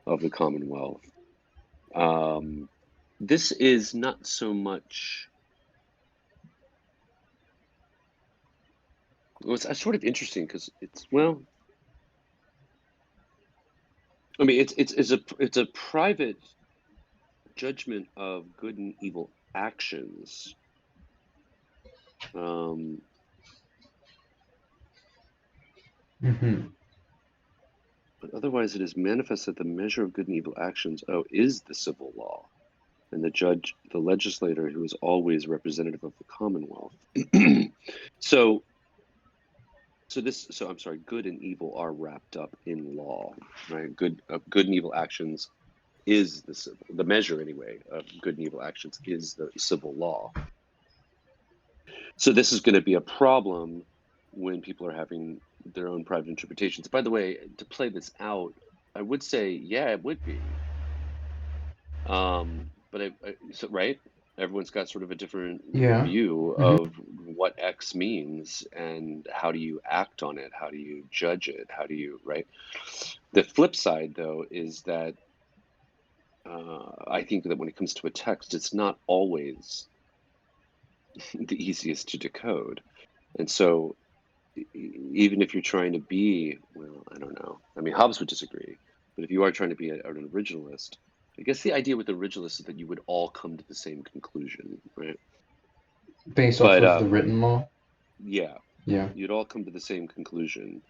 of the Commonwealth. This is not so much. Well, it's sort of interesting because it's it's a private judgment of good and evil actions. Mm-hmm. But otherwise, it is manifest that the measure of good and evil actions, is the civil law, and the legislator, who is always representative of the Commonwealth. So I'm sorry, good and evil are wrapped up in law, right? Good and evil actions is the measure anyway of good and evil actions is the civil law. So this is going to be a problem when people are having their own private interpretations. By the way, to play this out, I would say, yeah, it would be. But right, everyone's got sort of a different view of what X means and how do you act on it? How do you judge it? How do you, right? The flip side, though, is that I think that when it comes to a text, it's not always the easiest to decode. And so even if you're trying to be, I don't know. I mean, Hobbes would disagree. But if you are trying to be an originalist, I guess the idea with the originalist is that you would all come to the same conclusion, right? Based off of the written law? Yeah. Yeah. You'd all come to the same conclusion.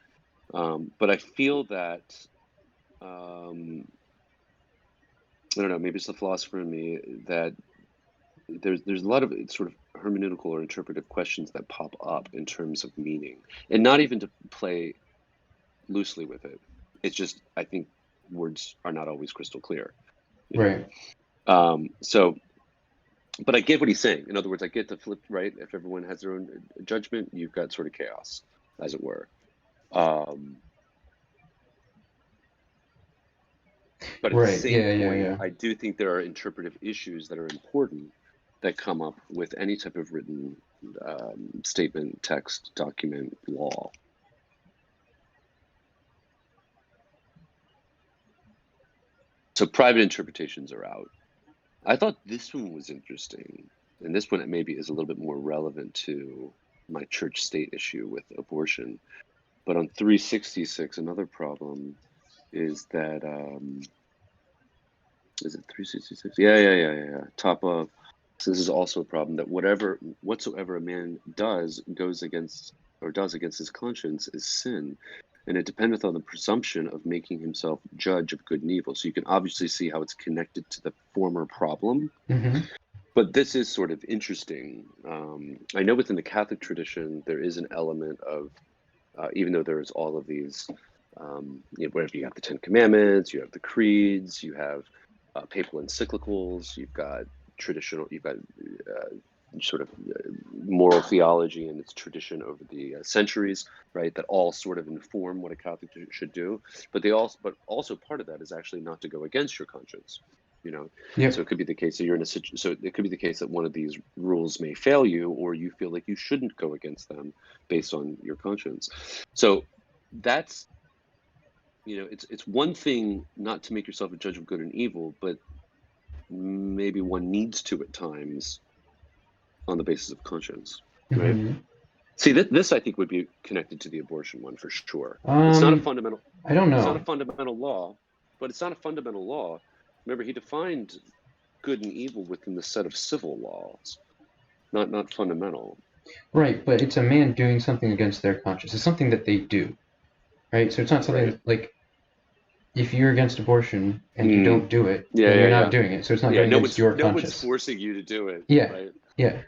But I feel that, I don't know, maybe it's the philosopher in me that there's a lot of sort of hermeneutical or interpretive questions that pop up in terms of meaning, and not even to play loosely with it. It's just, I think words are not always crystal clear. Right. So But I get what he's saying. In other words, I get the flip, right? If everyone has their own judgment, you've got sort of chaos, as it were. But at the Right. same Yeah. Yeah. point, Yeah. I do think there are interpretive issues that are important that come up with any type of written statement, text, document, law. So private interpretations are out. I thought this one was interesting, and this one maybe is a little bit more relevant to my church-state issue with abortion. But on 366, another problem is that is it 366? Yeah. Top of. So this is also a problem that whatsoever a man does against his conscience is sin, and it dependeth on the presumption of making himself judge of good and evil. So you can obviously see how it's connected to the former problem. Mm-hmm. But this is sort of interesting. I know within the Catholic tradition there is an element of, even though there's all of these, wherever you have the Ten Commandments, you have the creeds, you have papal encyclicals, you've got sort of moral theology and its tradition over the centuries, right? That all sort of inform what a Catholic should do. But also part of that is actually not to go against your conscience. Yep. So it could be the case that so it could be the case that one of these rules may fail you, or you feel like you shouldn't go against them based on your conscience. So that's, it's one thing not to make yourself a judge of good and evil, but maybe one needs to at times on the basis of conscience, right? Mm-hmm. See, this I think would be connected to the abortion one for sure. It's not a fundamental. I don't It's not a know. fundamental law, but it's not a fundamental law. Remember, he defined good and evil within the set of civil laws, not fundamental. Right, but it's a man doing something against their conscience. It's something that they do, right? So it's not something Right. that, like, if you're against abortion and you Mm. don't do it, Yeah, then yeah, you're not yeah. doing it. So it's not Yeah, going no against one's your no one's conscience. forcing you to do it, Yeah, right? yeah.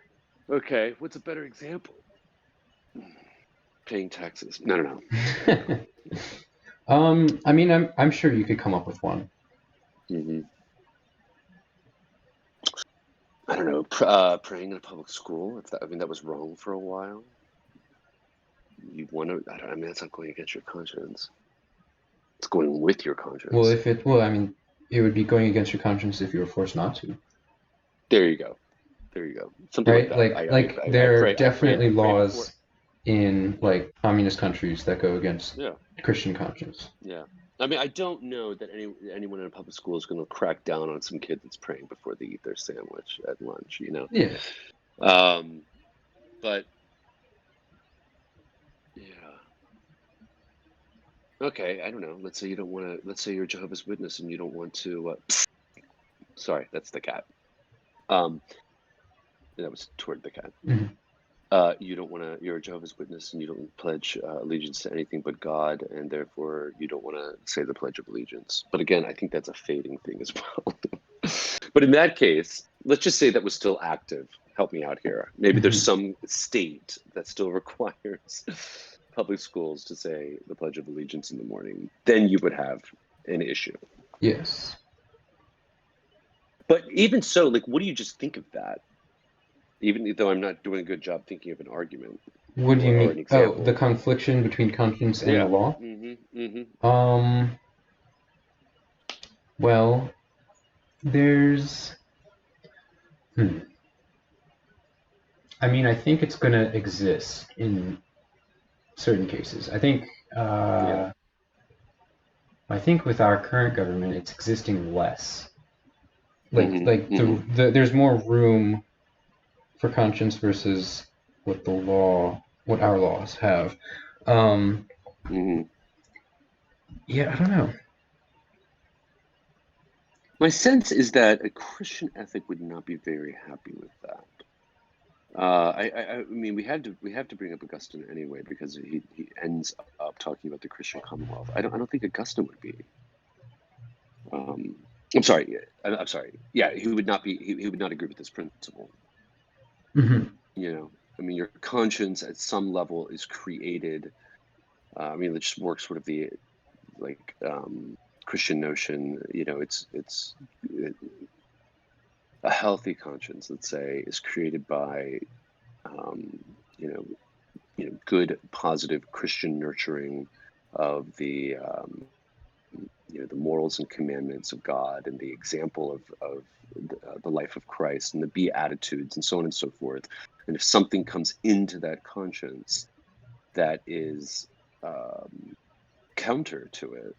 Okay, what's a better example? Paying taxes. No. I mean, I'm sure you could come up with one. Hmm. I don't know. Praying in a public school. That was wrong for a while. You want to. I mean, that's not going against your conscience. It's going with your conscience. I mean, it would be going against your conscience if you were forced not to, There you go. There you go. Something like right? that. Like I there are pray. definitely I pray before. laws in Yeah. like communist countries that go against Yeah. Christian conscience. Yeah. I mean, I don't know that anyone in a public school is going to crack down on some kid that's praying before they eat their sandwich at lunch. Yeah. Um, but yeah. Okay, I don't know. Let's say you don't want to. Let's say you're a Jehovah's Witness and you don't want to. Sorry, that's the cat. Um, that was toward the cat. Mhm. You don't want to. You're a Jehovah's Witness and you don't pledge allegiance to anything but God, and therefore you don't want to say the Pledge of Allegiance. But again, I think that's a fading thing as well. But in that case, let's just say that was still active. Help me out here. Maybe there's Mhm. some state that still requires public schools to say the Pledge of Allegiance in the morning. Then you would have an issue. Yes. But even so, like, what do you just think of that? Even though I'm not doing a good job thinking of an argument What do you or mean? an Oh, the example. confliction between conscience and the Yeah. law? Mm-hmm. Um, well, there's, hmm. I mean, I think it's going to exist in certain cases. Yeah. Uh, I think with our current government, it's existing less. Mm-hmm. There's more room for conscience versus what our laws have. Um, Mm-hmm. yeah, I don't know. My sense is that a Christian ethic would not be very happy with that. I mean, we have to bring up Augustine anyway because he ends up talking about the Christian Commonwealth. I don't think Augustine would be. Um, I'm sorry. I'm sorry. Yeah, he would not be. He would not agree with this principle. Hmm. I mean, your conscience at some level is created. I mean, it just works sort of the like Christian notion. a healthy conscience, let's say, is created by um, you know good, positive Christian nurturing of the the morals and commandments of God and the example of the life of Christ and the Beatitudes and so on and so forth. And if something comes into that conscience that is counter to it,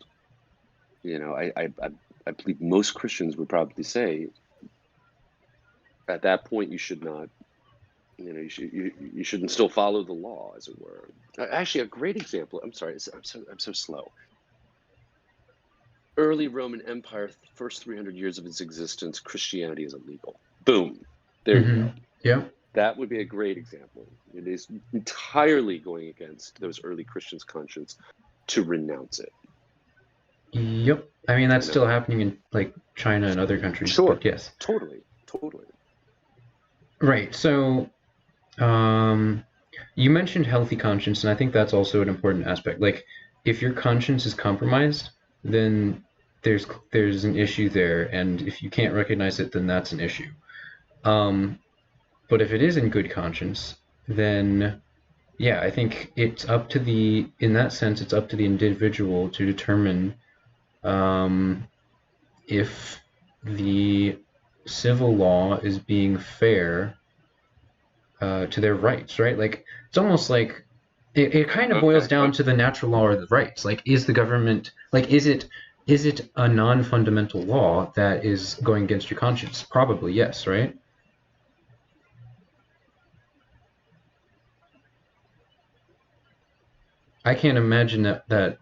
I believe most Christians would probably say at that point you should not, you shouldn't still follow the law, as it were. Actually, a great example. I'm sorry, I'm so slow. Early Roman Empire, first 300 years of its existence, Christianity is illegal. Boom. There you go. Yeah. That would be a great example. It is entirely going against those early Christians' conscience to renounce it. Yep. I mean, that's still happening in like China and other countries. Sure. But yes. Totally. Right. So, you mentioned healthy conscience, and I think that's also an important aspect. Like, if your conscience is compromised, then there's an issue there, and if you can't recognize it, then that's an issue. But if it is in good conscience, then yeah, I think it's up to in that sense, it's up to the individual to determine if the civil law is being fair to their rights, right? Like, it's almost like it kind of boils down to the natural law or the rights. Like, is the government, like, is it a non-fundamental law that is going against your conscience? Probably yes, right? I can't imagine that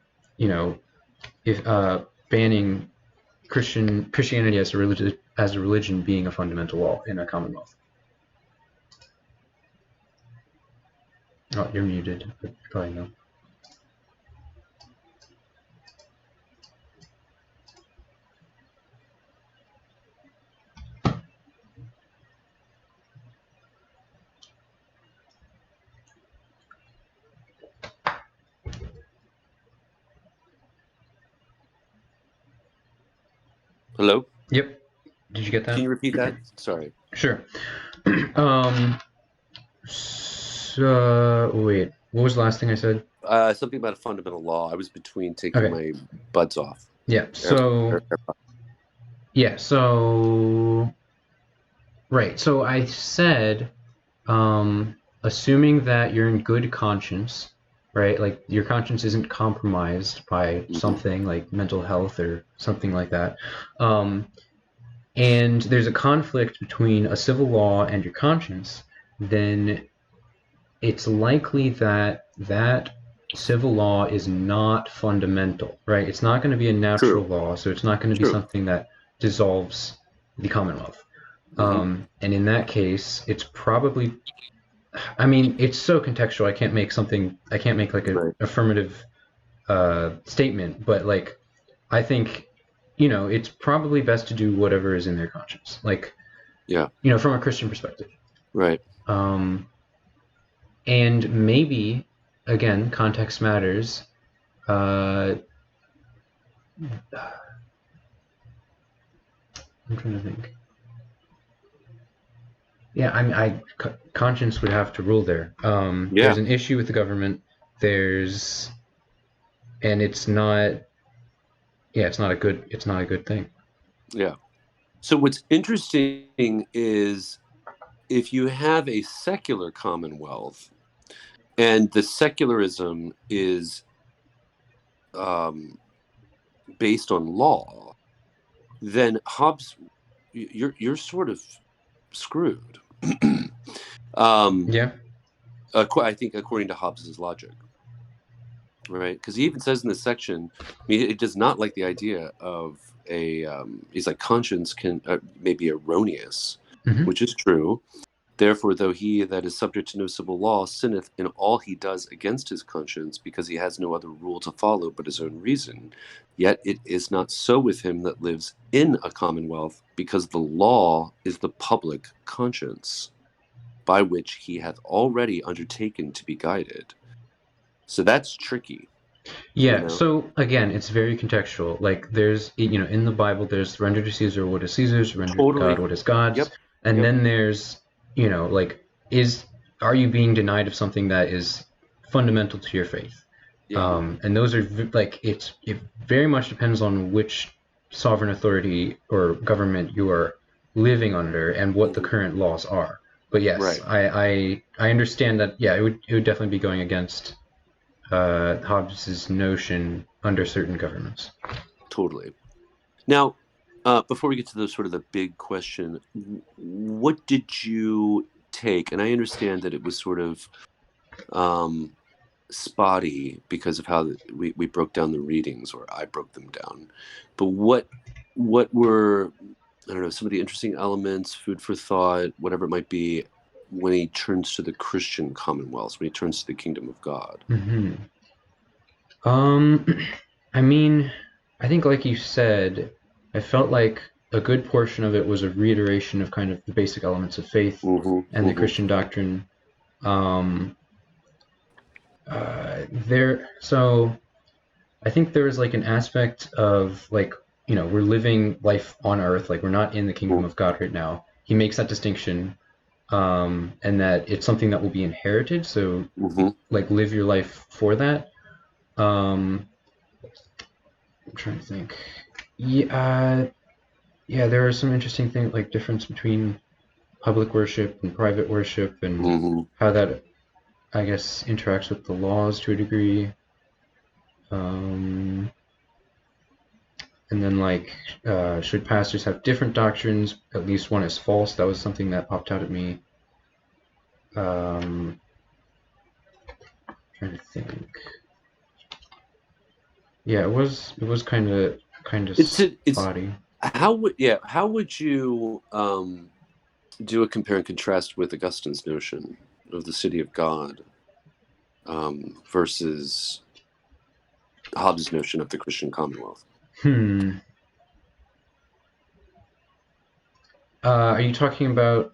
if banning Christianity as a religion being a fundamental law in a Commonwealth. Oh, you're muted. But probably no. Hello? Yep. Did you get that? Can you repeat that? Sorry. Sure. So wait, what was the last thing I said? Something about a fundamental law. I was between taking my buds off. Yeah. So right. So I said, assuming that you're in good conscience, right? Like your conscience isn't compromised by something like mental health or something like that. And there's a conflict between a civil law and your conscience, then it's likely that civil law is not fundamental, right? It's not going to be a natural law, so it's not going to be something that dissolves the Commonwealth. And in that case, it's probably, I mean, it's so contextual. I can't make like an affirmative statement, but like, I think, it's probably best to do whatever is in their conscience. Like, from a Christian perspective. Right. And maybe, again, context matters. I'm trying to think. Yeah, I mean, conscience would have to rule there. There's an issue with the government. And it's not. Yeah, it's not a good thing. Yeah. So what's interesting is if you have a secular Commonwealth and the secularism is based on law, then Hobbes, you're sort of screwed. Yeah. I think according to Hobbes's logic, right? Because he even says in this section, I mean, it does not like the idea of he's like, conscience can may be erroneous, which is true. Therefore, though he that is subject to no civil law sinneth in all he does against his conscience, because he has no other rule to follow but his own reason, yet it is not so with him that lives in a commonwealth, because the law is the public conscience, by which he hath already undertaken to be guided. So that's tricky. you Yeah, know? so again, it's very contextual. Like there's, in the Bible, there's render to Caesar what is Caesar's, render to God Totally. what is God's. Yep. And Yep. then there's, like, are you being denied of something that is fundamental to your faith? Yeah. And those are like, it very much depends on which sovereign authority or government you are living under and what the Hmm. current laws are. But yes, Right. I understand that, yeah, it would definitely be going against Hobbes's notion under certain governments. Totally. Now, before we get to the sort of the big question, what did you take? And I understand that it was sort of um, spotty because of how we broke down the readings, or I broke them down. But what were, I don't know, some of the interesting elements, food for thought, whatever it might be, when he turns to the Christian commonwealth, when he turns to the kingdom of God? Hmm. Um, I mean, I think, like you said, I felt like a good portion of it was a reiteration of kind of the basic elements of faith Hmm. and the Hmm. Christian doctrine. Um, so I think there was like an aspect of like, we're living life on earth, like we're not in the kingdom of God right now. He makes that distinction, and that it's something that will be inherited. So, Hmm. like, live your life for that. Um, I'm trying to think. Yeah, there are some interesting things like difference between public worship and private worship, and Hmm. how that, I guess, interacts with the laws to a degree. Um, and then like, should pastors have different doctrines? At least one is false. That was something that popped out at me. Um, Trying to think. Yeah, it was kind of It's spotty. how would you do a compare and contrast with Augustine's notion of the city of God versus Hobbes' notion of the Christian Commonwealth? Hmm. Are you talking about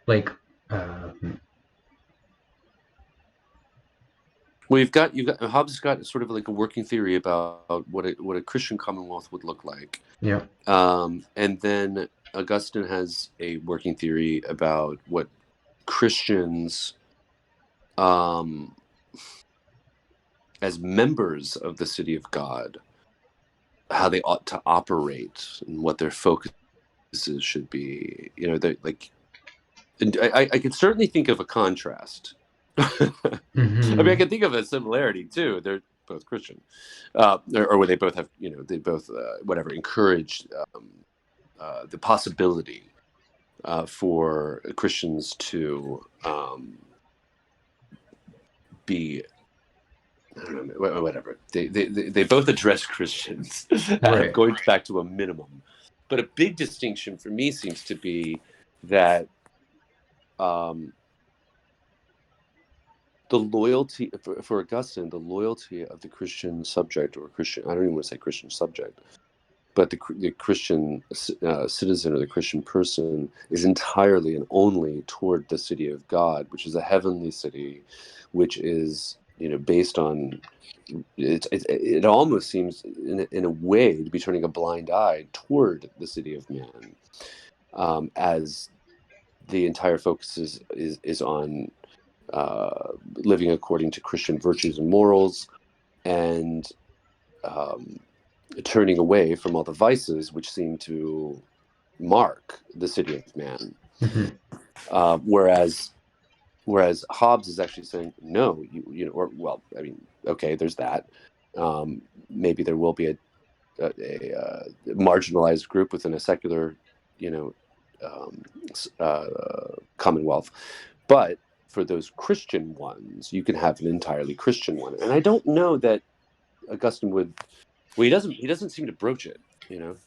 like? Hmm. Well, you've got Hobbes has got sort of like a working theory about what a Christian Commonwealth would look like, Yeah. and then Augustine has a working theory about what Christians, um, as members of the city of God, how they ought to operate and what their focuses should be. You know, they like. And I could certainly think of a contrast. I mean, I Hmm. can think of a similarity too. They're both Christian, or where they both have, they both whatever encourage the possibility for Christians to be, I don't know, whatever. They both address Christians Right. going back to a minimum, but a big distinction for me seems to be that um, the loyalty for Augustine, the loyalty of the Christian subject, or Christian, I don't even want to say Christian subject, but the Christian citizen, or the Christian person, is entirely and only toward the city of God, which is a heavenly city, which is, based on it almost seems in a way to be turning a blind eye toward the city of man, as the entire focus is on living according to Christian virtues and morals, and um, turning away from all the vices which seem to mark the city of man. Hmm. Whereas Hobbes is actually saying, no, or well, I mean, okay, there's that. Maybe there will be a marginalized group within a secular, you know, um, commonwealth, but for those Christian ones, you can have an entirely Christian one. And I don't know that Augustine would. Well, he doesn't seem to broach it. The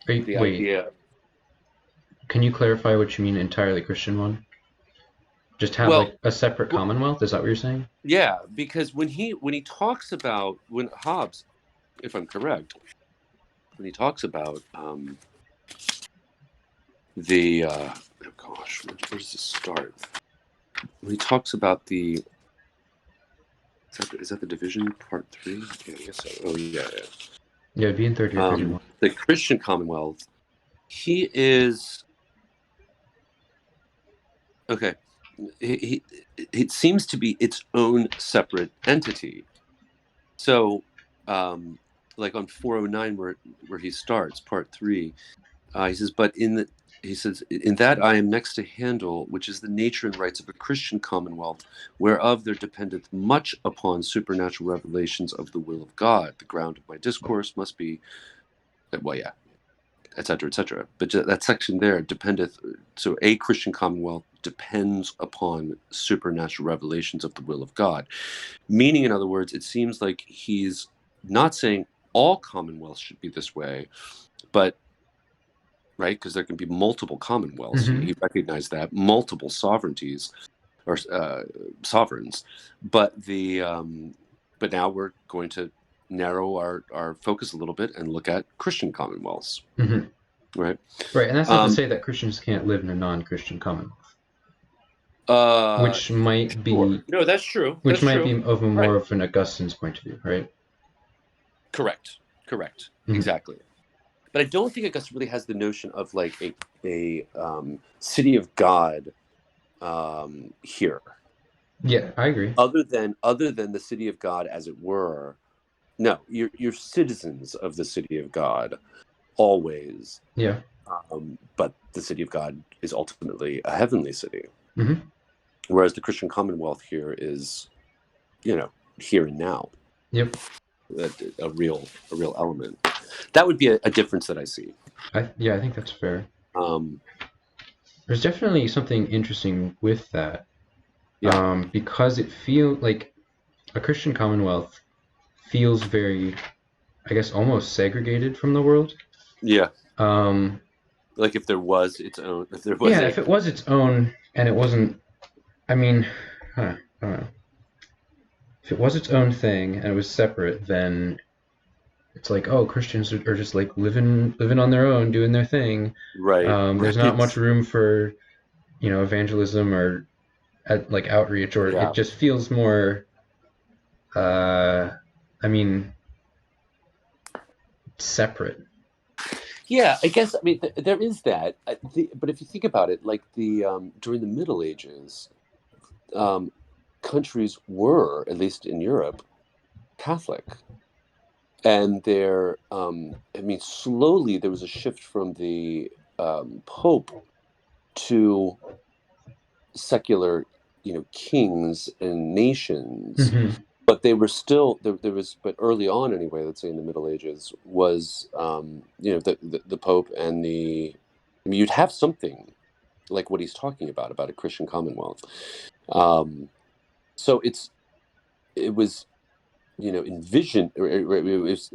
Wait, idea. can you clarify what you mean entirely Christian one? Just have Well, like a separate well, commonwealth? Is that what you're saying? yeah, because when he talks about, when Hobbes, if I'm correct, when he talks about the oh gosh, where does this start? When he talks about the Is that the division, part 3? Yeah, I guess so. Oh, yeah. Yeah, it'd be in third year, division 1. The Christian Commonwealth, he is... Okay. It seems to be its own separate entity. So, like on 409, where he starts, part 3, he says, in that I am next to handle, which is the nature and rights of a Christian commonwealth, whereof there dependeth much upon supernatural revelations of the will of God. The ground of my discourse must be, well, yeah, etc., etc. But that section there dependeth. So a Christian commonwealth depends upon supernatural revelations of the will of God. Meaning, in other words, it seems like he's not saying all commonwealths should be this way, but right, because there can be multiple commonwealths. Mm-hmm. He recognized that multiple sovereignties or sovereigns, but but now we're going to narrow our focus a little bit and look at Christian commonwealths, Mm-hmm. right? Right, and that's not to say that Christians can't live in a non-Christian commonwealth, which might Sure. be No, that's true. which That's might true. be of a Right. more of an Augustine's point of view, right? Correct. Mm-hmm. Exactly. But I don't think Augustine really has the notion of like a city of God here. Yeah, I agree. Other than the city of God, as it were. No, you're citizens of the city of God always. Yeah. But the city of God is ultimately a heavenly city. Mm-hmm. Whereas the Christian Commonwealth here is, here and now. Yep. A real element. That would be a difference that I see. I think that's fair. Um, There's definitely something interesting with that. yeah. Because it feels like a Christian commonwealth feels very, I guess, almost segregated from the world. Yeah. Um, Like if there was its own, if there was yeah, if it was its own and it wasn't, I mean, I don't know. If it was its own thing and it was separate, then it's like, oh, Christians are just like living on their own, doing their thing. right. There's not much room for, evangelism or like outreach, or Yeah. it just feels more. I mean, separate. Yeah, I guess. I mean, there is that. But if you think about it, like during the Middle Ages, countries were, at least in Europe, Catholic, and slowly there was a shift from the Pope to secular, kings and nations. Mm-hmm. But they were still there was, but early on anyway, let's say in the Middle Ages, was the Pope and you'd have something like what he's talking about a Christian Commonwealth. So it was envisioned, or it was,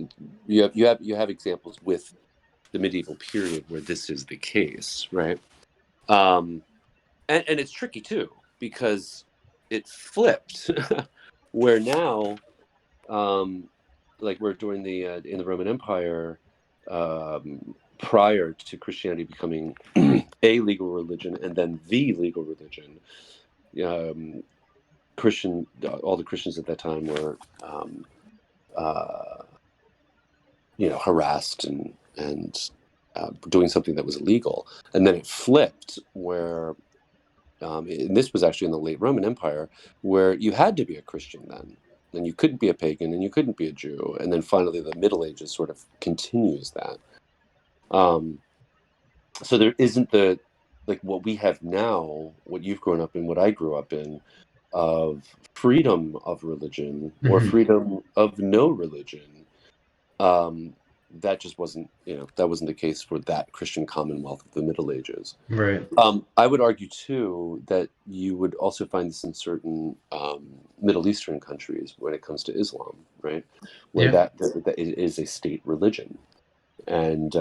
you have examples with the medieval period where this is the case, right? And it's tricky too, because it flipped where now, like we're during in the Roman Empire, prior to Christianity becoming a legal religion and then the legal religion, all the Christians at that time were, harassed and doing something that was illegal, and then it flipped where. And this was actually in the late Roman Empire, where you had to be a Christian then, and you couldn't be a pagan, and you couldn't be a Jew. And then finally, the Middle Ages sort of continues that. So there isn't what we have now, what you've grown up in, what I grew up in, of freedom of religion or Mm-hmm. freedom of no religion. That just wasn't, that wasn't the case for that Christian Commonwealth of the Middle Ages. Right. I would argue too that you would also find this in certain Middle Eastern countries when it comes to Islam, right? Where that it is a state religion, and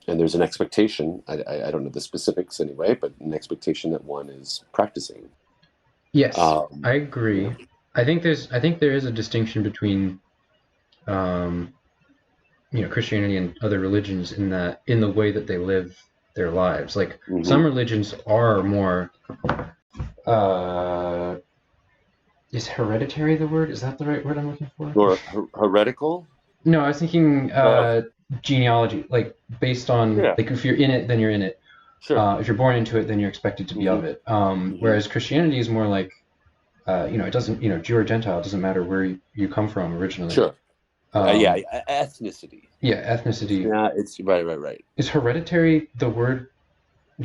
there's an expectation. I don't know the specifics anyway, but an expectation that one is practicing. Yes, I agree. I think there is a distinction between Christianity and other religions in the way that they live their lives. Like some religions are more is hereditary the word? Is that the right word I'm looking for? Or heretical? No, I was thinking Oh, genealogy, like based on yeah, like if you're in it, then you're in it. sure. If you're born into it, then you're expected to be Hmm. of it. Hmm. Whereas Christianity is more like, it doesn't, Jew or Gentile, it doesn't matter where you come from originally. Sure. Yeah, Um, ethnicity. yeah, It's ethnicity. not. It's right, right, right. Is hereditary the word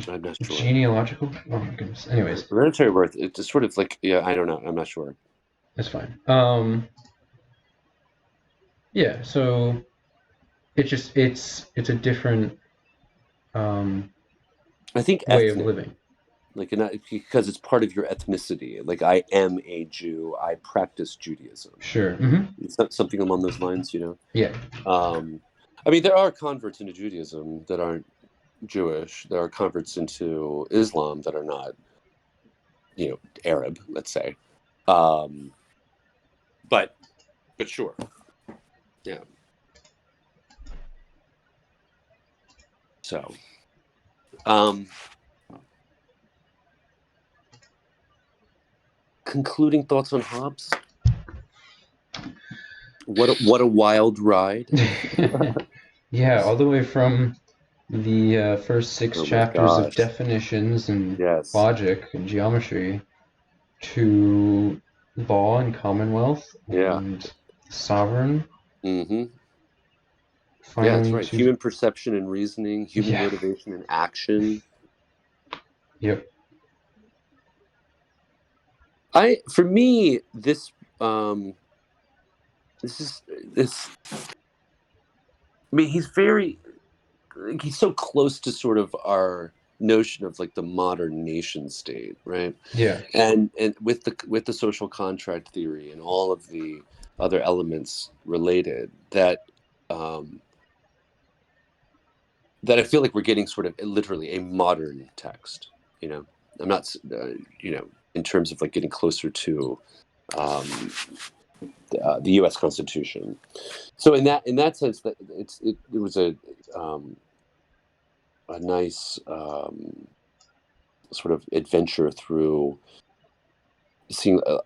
I'm not sure. genealogical? Oh my goodness. Anyways, Hereditary birth. It's just sort of like, yeah, I don't know. I'm not sure. that's fine. Yeah, so it's a different um, I think way of ethnic, living. like, because it's part of your ethnicity. Like, I am a Jew. I practice Judaism. Sure. It's not something along those lines, you know. Yeah. I mean, there are converts into Judaism that aren't Jewish. There are converts into Islam that are not, Arab, let's say. Um, but sure, yeah. So, um, concluding thoughts on Hobbes. What a wild ride! Yeah, all the way from the first six Oh my chapters of gosh! definitions and Yes. logic and geometry to law and commonwealth Yeah. and sovereign, Mm-hmm. Yeah, that's finally right. to Human perception and reasoning, human yeah, motivation and action. yep, For me, this is this. I mean, he's so close to sort of our notion of like the modern nation state, right? yeah, And with the social contract theory and all of the other elements related um, that I feel like we're getting sort of literally a modern text. You know, I'm not, in terms of like getting closer to um, the U.S. Constitution. So in that sense, that it was a nice sort of adventure through seeing a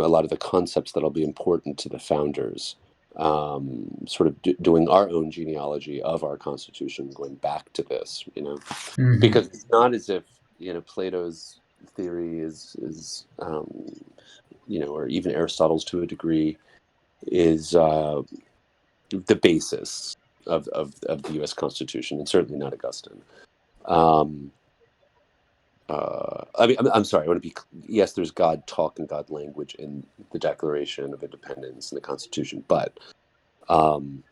lot of the concepts that'll be important to the founders. Sort of doing our own genealogy of our Constitution, going back to this, hmm because it's not as if Plato's theory or even Aristotle's to a degree is the basis of the U.S. Constitution, and certainly not Augustine. Um, I mean, I'm sorry. I want to be yes. There's God talk and God language in the Declaration of Independence and the Constitution, um,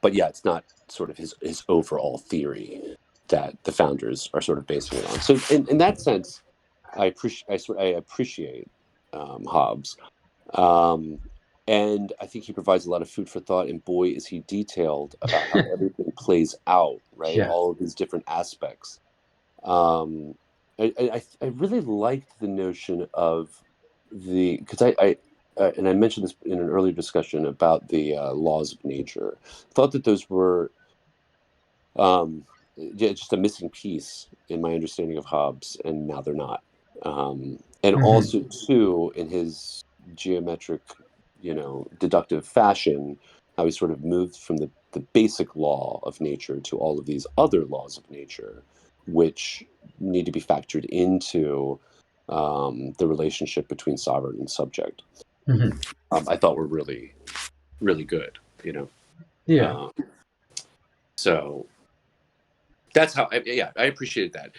but yeah, it's not sort of his overall theory that the founders are sort of basing it on. So in that sense, I appreciate Hobbes, um, and I think he provides a lot of food for thought. And boy, is he detailed about how everything plays out. Right, yeah, all of these different aspects. Um, I really liked the notion of because and I mentioned this in an earlier discussion about the laws of nature. Thought that those were yeah, just a missing piece in my understanding of Hobbes, and now they're not. And hmm also, too, in his geometric, deductive fashion, how he sort of moved from the basic law of nature to all of these other laws of nature, which need to be factored into the relationship between sovereign and subject. hmm I thought were really, really good, yeah, Uh, so that's how I appreciated that.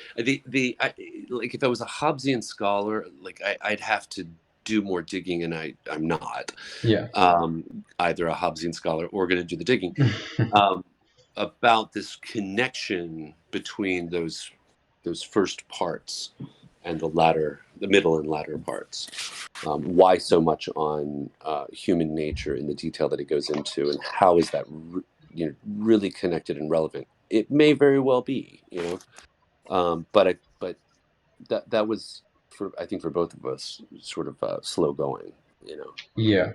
Like if I was a Hobbesian scholar, like I'd have to do more digging, and I'm not yeah, either a Hobbesian scholar or going to do the digging um, about this connection between those first parts and the middle and latter parts. Why so much on human nature in the detail that it goes into, and how is that really connected and relevant? It may very well be, but that was I think for both of us sort of slow going, yeah.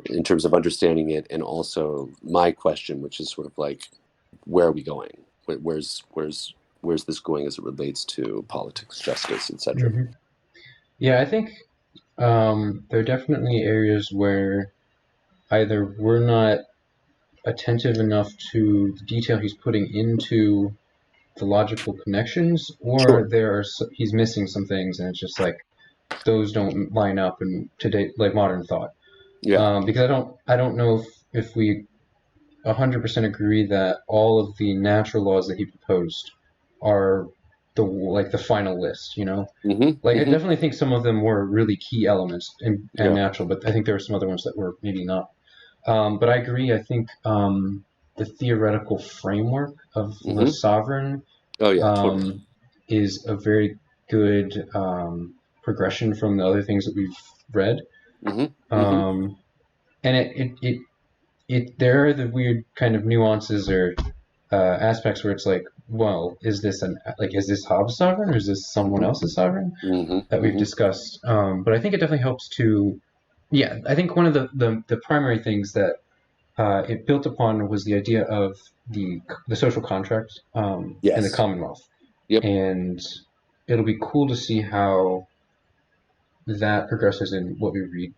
in terms of understanding it, and also my question, which is sort of like, where are we going? Where's this going as it relates to politics, justice, etc. hmm Yeah, I think. There are definitely areas where either we're not attentive enough to the detail he's putting into the logical connections, or Sure. he's missing some things, and it's just like those don't line up in today, like modern thought. Yeah. Because I don't know if we 100% agree that all of the natural laws that he proposed are the final list. Like I Hmm. definitely think some of them were really key elements and Yeah. natural, but I think there were some other ones that were maybe not. But I agree. I think the theoretical framework of the Hmm. sovereign Oh yeah, totally. um, is a very good progression from the other things that we've read. Hmm. Hmm. Um, and there are the weird kind of nuances or aspects where it's like, well, is this Hobbes sovereign, or is this someone Hmm. else's sovereign Hmm. that we've Hmm. discussed? But I think it definitely helps to, yeah, I think one of the primary things that it built upon was the idea of the social contract in the Yes. Commonwealth, Yep. and it'll be cool to see how that progresses in what we read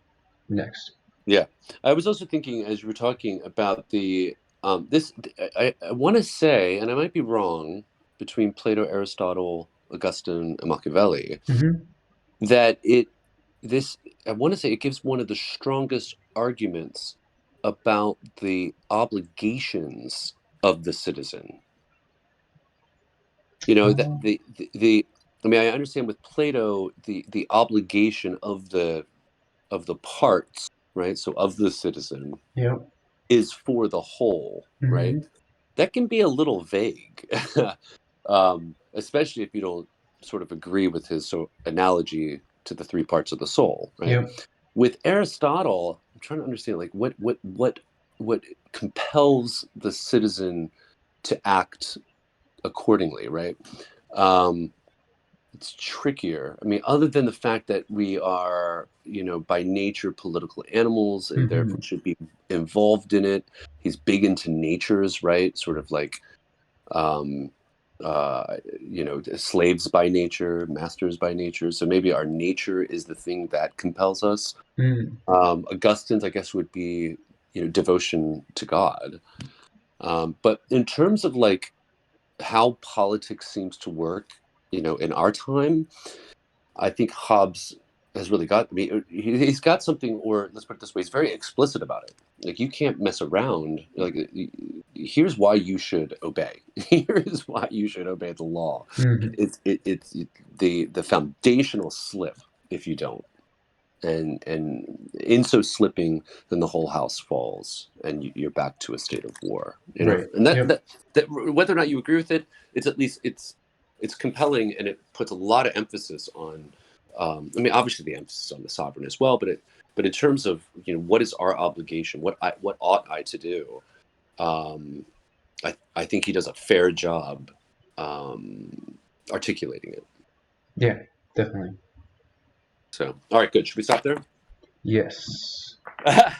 next. Yeah. I was also thinking as you were talking about the this I want to say, and I might be wrong, between Plato, Aristotle, Augustine, and Machiavelli, Mm-hmm. that this I want to say it gives one of the strongest arguments about the obligations of the citizen. That the I mean, I understand with Plato the obligation of the parts, right? So of the citizen Yep. is for the whole, right? Mm-hmm. That can be a little vague, especially if you don't sort of agree with his analogy to the three parts of the soul, right? Yep. With Aristotle, I'm trying to understand like what compels the citizen to act accordingly, right? Um, it's trickier. I mean, other than the fact that we are, by nature political animals and Mm-hmm. therefore should be involved in it. He's big into natures, right? Sort of like, um, slaves by nature, masters by nature. So maybe our nature is the thing that compels us. Mm. Augustine's, I guess, would be, devotion to God. But in terms of like how politics seems to work, in our time, I think Hobbes has really got me. He's got something, or let's put it this way: he's very explicit about it. Like you can't mess around. Like here's why you should obey. Here is why you should obey the law. Mm-hmm. It's the foundational slip if you don't, and in so slipping, then the whole house falls, and you're back to a state of war. Right. And that Yep. that that whether or not you agree with it, it's at least it's compelling, and it puts a lot of emphasis on. I mean, obviously the emphasis on the sovereign as well, but in terms of what is our obligation, what ought I to do, um, I think he does a fair job articulating it. Yeah. Definitely. So, all right, good. Should we stop there? Yes. As